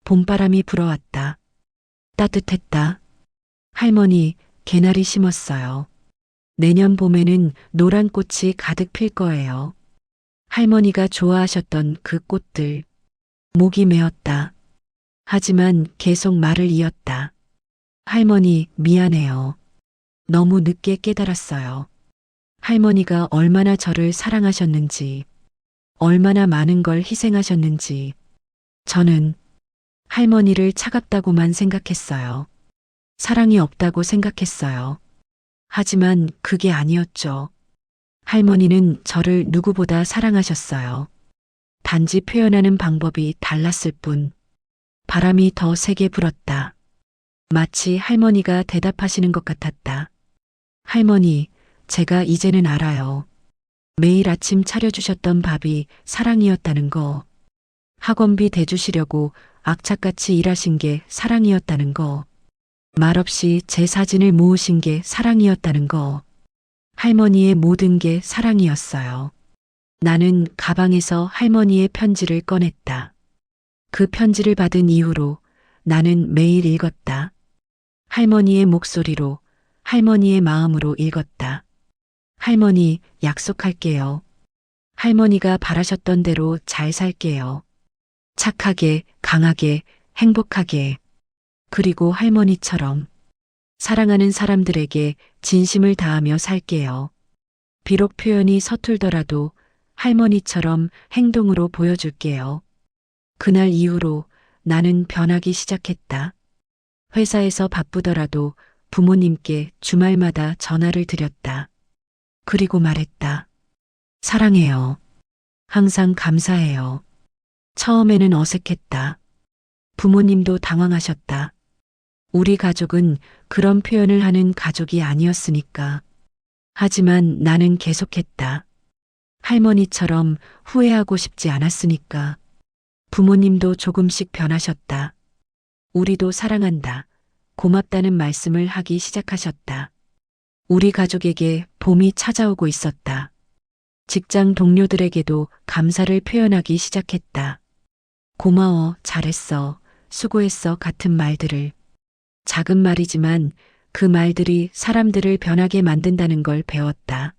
봄바람이 불어왔다. 따뜻했다. 할머니, 개나리 심었어요. 내년 봄에는 노란 꽃이 가득 필 거예요. 할머니가 좋아하셨던 그 꽃들. 목이 메었다. 하지만 계속 말을 이었다. 할머니, 미안해요. 너무 늦게 깨달았어요. 할머니가 얼마나 저를 사랑하셨는지, 얼마나 많은 걸 희생하셨는지. 저는 할머니를 차갑다고만 생각했어요. 사랑이 없다고 생각했어요. 하지만 그게 아니었죠. 할머니는 저를 누구보다 사랑하셨어요. 단지 표현하는 방법이 달랐을 뿐. 바람이 더 세게 불었다. 마치 할머니가 대답하시는 것 같았다. 할머니, 제가 이제는 알아요. 매일 아침 차려주셨던 밥이 사랑이었다는 거. 학원비 대주시려고 악착같이 일하신 게 사랑이었다는 거. 말없이 제 사진을 모으신 게 사랑이었다는 거. 할머니의 모든 게 사랑이었어요. 나는 가방에서 할머니의 편지를 꺼냈다. 그 편지를 받은 이후로 나는 매일 읽었다. 할머니의 목소리로, 할머니의 마음으로 읽었다. 할머니, 약속할게요. 할머니가 바라셨던 대로 잘 살게요. 착하게, 강하게, 행복하게. 그리고 할머니처럼 사랑하는 사람들에게 진심을 다하며 살게요. 비록 표현이 서툴더라도 할머니처럼 행동으로 보여줄게요. 그날 이후로 나는 변하기 시작했다. 회사에서 바쁘더라도 부모님께 주말마다 전화를 드렸다. 그리고 말했다. 사랑해요. 항상 감사해요. 처음에는 어색했다. 부모님도 당황하셨다. 우리 가족은 그런 표현을 하는 가족이 아니었으니까. 하지만 나는 계속했다. 할머니처럼 후회하고 싶지 않았으니까. 부모님도 조금씩 변하셨다. 우리도 사랑한다. 고맙다는 말씀을 하기 시작하셨다. 우리 가족에게 봄이 찾아오고 있었다. 직장 동료들에게도 감사를 표현하기 시작했다. 고마워, 잘했어, 수고했어 같은 말들을. 작은 말이지만 그 말들이 사람들을 변하게 만든다는 걸 배웠다.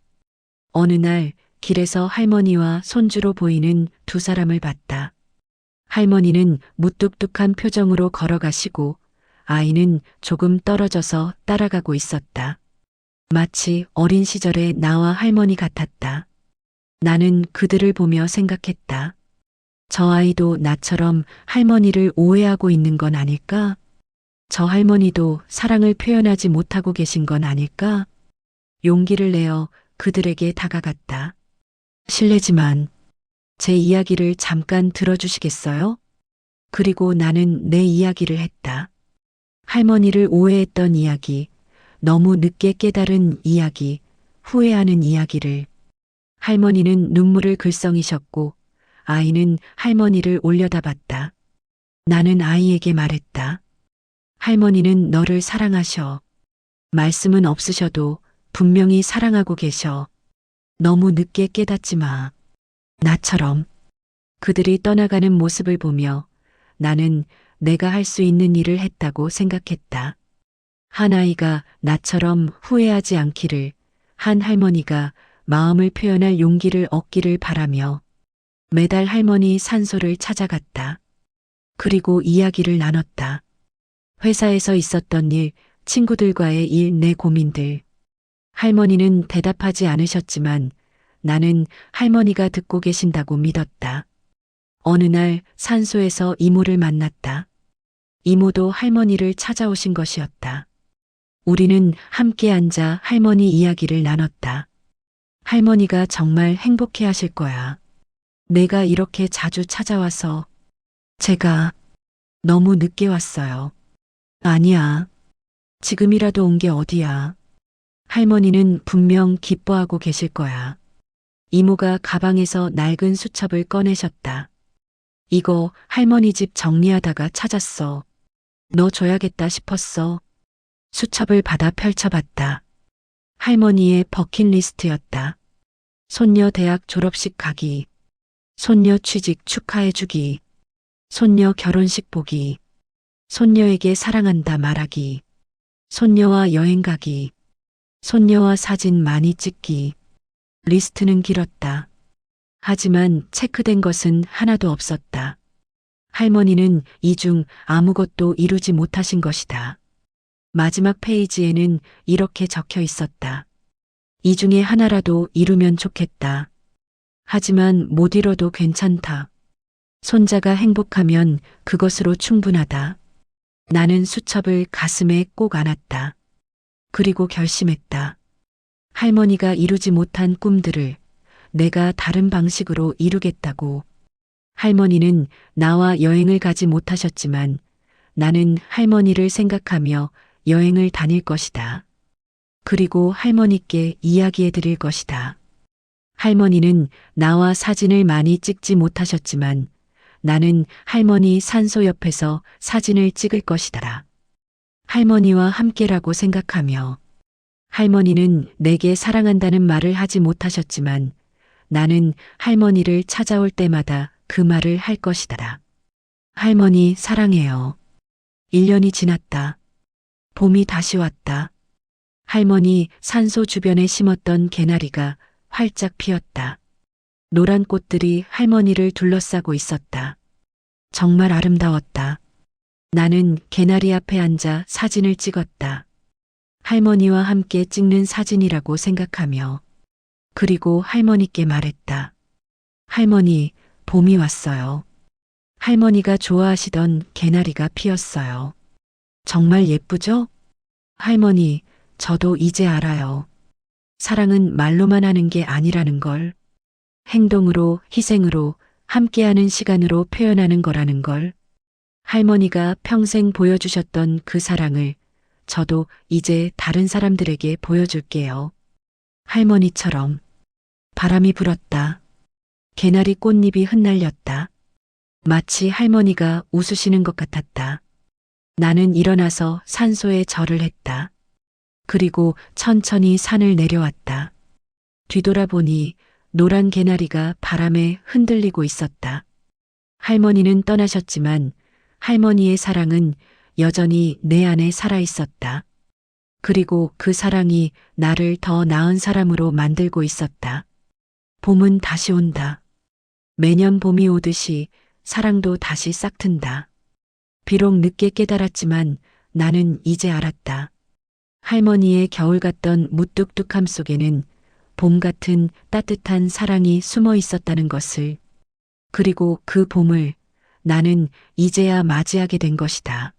어느 날 길에서 할머니와 손주로 보이는 두 사람을 봤다. 할머니는 무뚝뚝한 표정으로 걸어가시고 아이는 조금 떨어져서 따라가고 있었다. 마치 어린 시절의 나와 할머니 같았다. 나는 그들을 보며 생각했다. 저 아이도 나처럼 할머니를 오해하고 있는 건 아닐까? 저 할머니도 사랑을 표현하지 못하고 계신 건 아닐까? 용기를 내어 그들에게 다가갔다. 실례지만 제 이야기를 잠깐 들어주시겠어요? 그리고 나는 내 이야기를 했다. 할머니를 오해했던 이야기, 너무 늦게 깨달은 이야기, 후회하는 이야기를. 할머니는 눈물을 글썽이셨고 아이는 할머니를 올려다봤다. 나는 아이에게 말했다. 할머니는 너를 사랑하셔. 말씀은 없으셔도 분명히 사랑하고 계셔. 너무 늦게 깨닫지 마. 나처럼. 그들이 떠나가는 모습을 보며 나는 내가 할 수 있는 일을 했다고 생각했다. 한 아이가 나처럼 후회하지 않기를, 한 할머니가 마음을 표현할 용기를 얻기를 바라며 매달 할머니 산소를 찾아갔다. 그리고 이야기를 나눴다. 회사에서 있었던 일, 친구들과의 일, 내 고민들. 할머니는 대답하지 않으셨지만 나는 할머니가 듣고 계신다고 믿었다. 어느 날 산소에서 이모를 만났다. 이모도 할머니를 찾아오신 것이었다. 우리는 함께 앉아 할머니 이야기를 나눴다. 할머니가 정말 행복해 하실 거야. 내가 이렇게 자주 찾아와서 제가 너무 늦게 왔어요. 아니야. 지금이라도 온 게 어디야. 할머니는 분명 기뻐하고 계실 거야. 이모가 가방에서 낡은 수첩을 꺼내셨다. 이거 할머니 집 정리하다가 찾았어. 너 줘야겠다 싶었어. 수첩을 받아 펼쳐봤다. 할머니의 버킷리스트였다. 손녀 대학 졸업식 가기, 손녀 취직 축하해주기, 손녀 결혼식 보기, 손녀에게 사랑한다 말하기, 손녀와 여행 가기, 손녀와 사진 많이 찍기. 리스트는 길었다. 하지만 체크된 것은 하나도 없었다. 할머니는 이 중 아무것도 이루지 못하신 것이다. 마지막 페이지에는 이렇게 적혀 있었다. 이 중에 하나라도 이루면 좋겠다. 하지만 못 이뤄도 괜찮다. 손자가 행복하면 그것으로 충분하다. 나는 수첩을 가슴에 꼭 안았다. 그리고 결심했다. 할머니가 이루지 못한 꿈들을 내가 다른 방식으로 이루겠다고. 할머니는 나와 여행을 가지 못하셨지만 나는 할머니를 생각하며 여행을 다닐 것이다. 그리고 할머니께 이야기해 드릴 것이다. 할머니는 나와 사진을 많이 찍지 못하셨지만 나는 할머니 산소 옆에서 사진을 찍을 것이다. 할머니와 함께라고 생각하며. 할머니는 내게 사랑한다는 말을 하지 못하셨지만 나는 할머니를 찾아올 때마다 그 말을 할 것이다. 할머니 사랑해요. 1년이 지났다. 봄이 다시 왔다. 할머니 산소 주변에 심었던 개나리가 활짝 피었다. 노란 꽃들이 할머니를 둘러싸고 있었다. 정말 아름다웠다. 나는 개나리 앞에 앉아 사진을 찍었다. 할머니와 함께 찍는 사진이라고 생각하며. 그리고 할머니께 말했다. 할머니, 봄이 왔어요. 할머니가 좋아하시던 개나리가 피었어요. 정말 예쁘죠? 할머니, 저도 이제 알아요. 사랑은 말로만 하는 게 아니라는 걸. 행동으로, 희생으로, 함께하는 시간으로 표현하는 거라는 걸. 할머니가 평생 보여주셨던 그 사랑을 저도 이제 다른 사람들에게 보여줄게요. 할머니처럼. 바람이 불었다. 개나리 꽃잎이 흩날렸다. 마치 할머니가 웃으시는 것 같았다. 나는 일어나서 산소에 절을 했다. 그리고 천천히 산을 내려왔다. 뒤돌아보니 노란 개나리가 바람에 흔들리고 있었다. 할머니는 떠나셨지만 할머니의 사랑은 여전히 내 안에 살아 있었다. 그리고 그 사랑이 나를 더 나은 사람으로 만들고 있었다. 봄은 다시 온다. 매년 봄이 오듯이 사랑도 다시 싹튼다. 비록 늦게 깨달았지만 나는 이제 알았다. 할머니의 겨울 같던 무뚝뚝함 속에는 봄 같은 따뜻한 사랑이 숨어 있었다는 것을. 그리고 그 봄을 나는 이제야 맞이하게 된 것이다.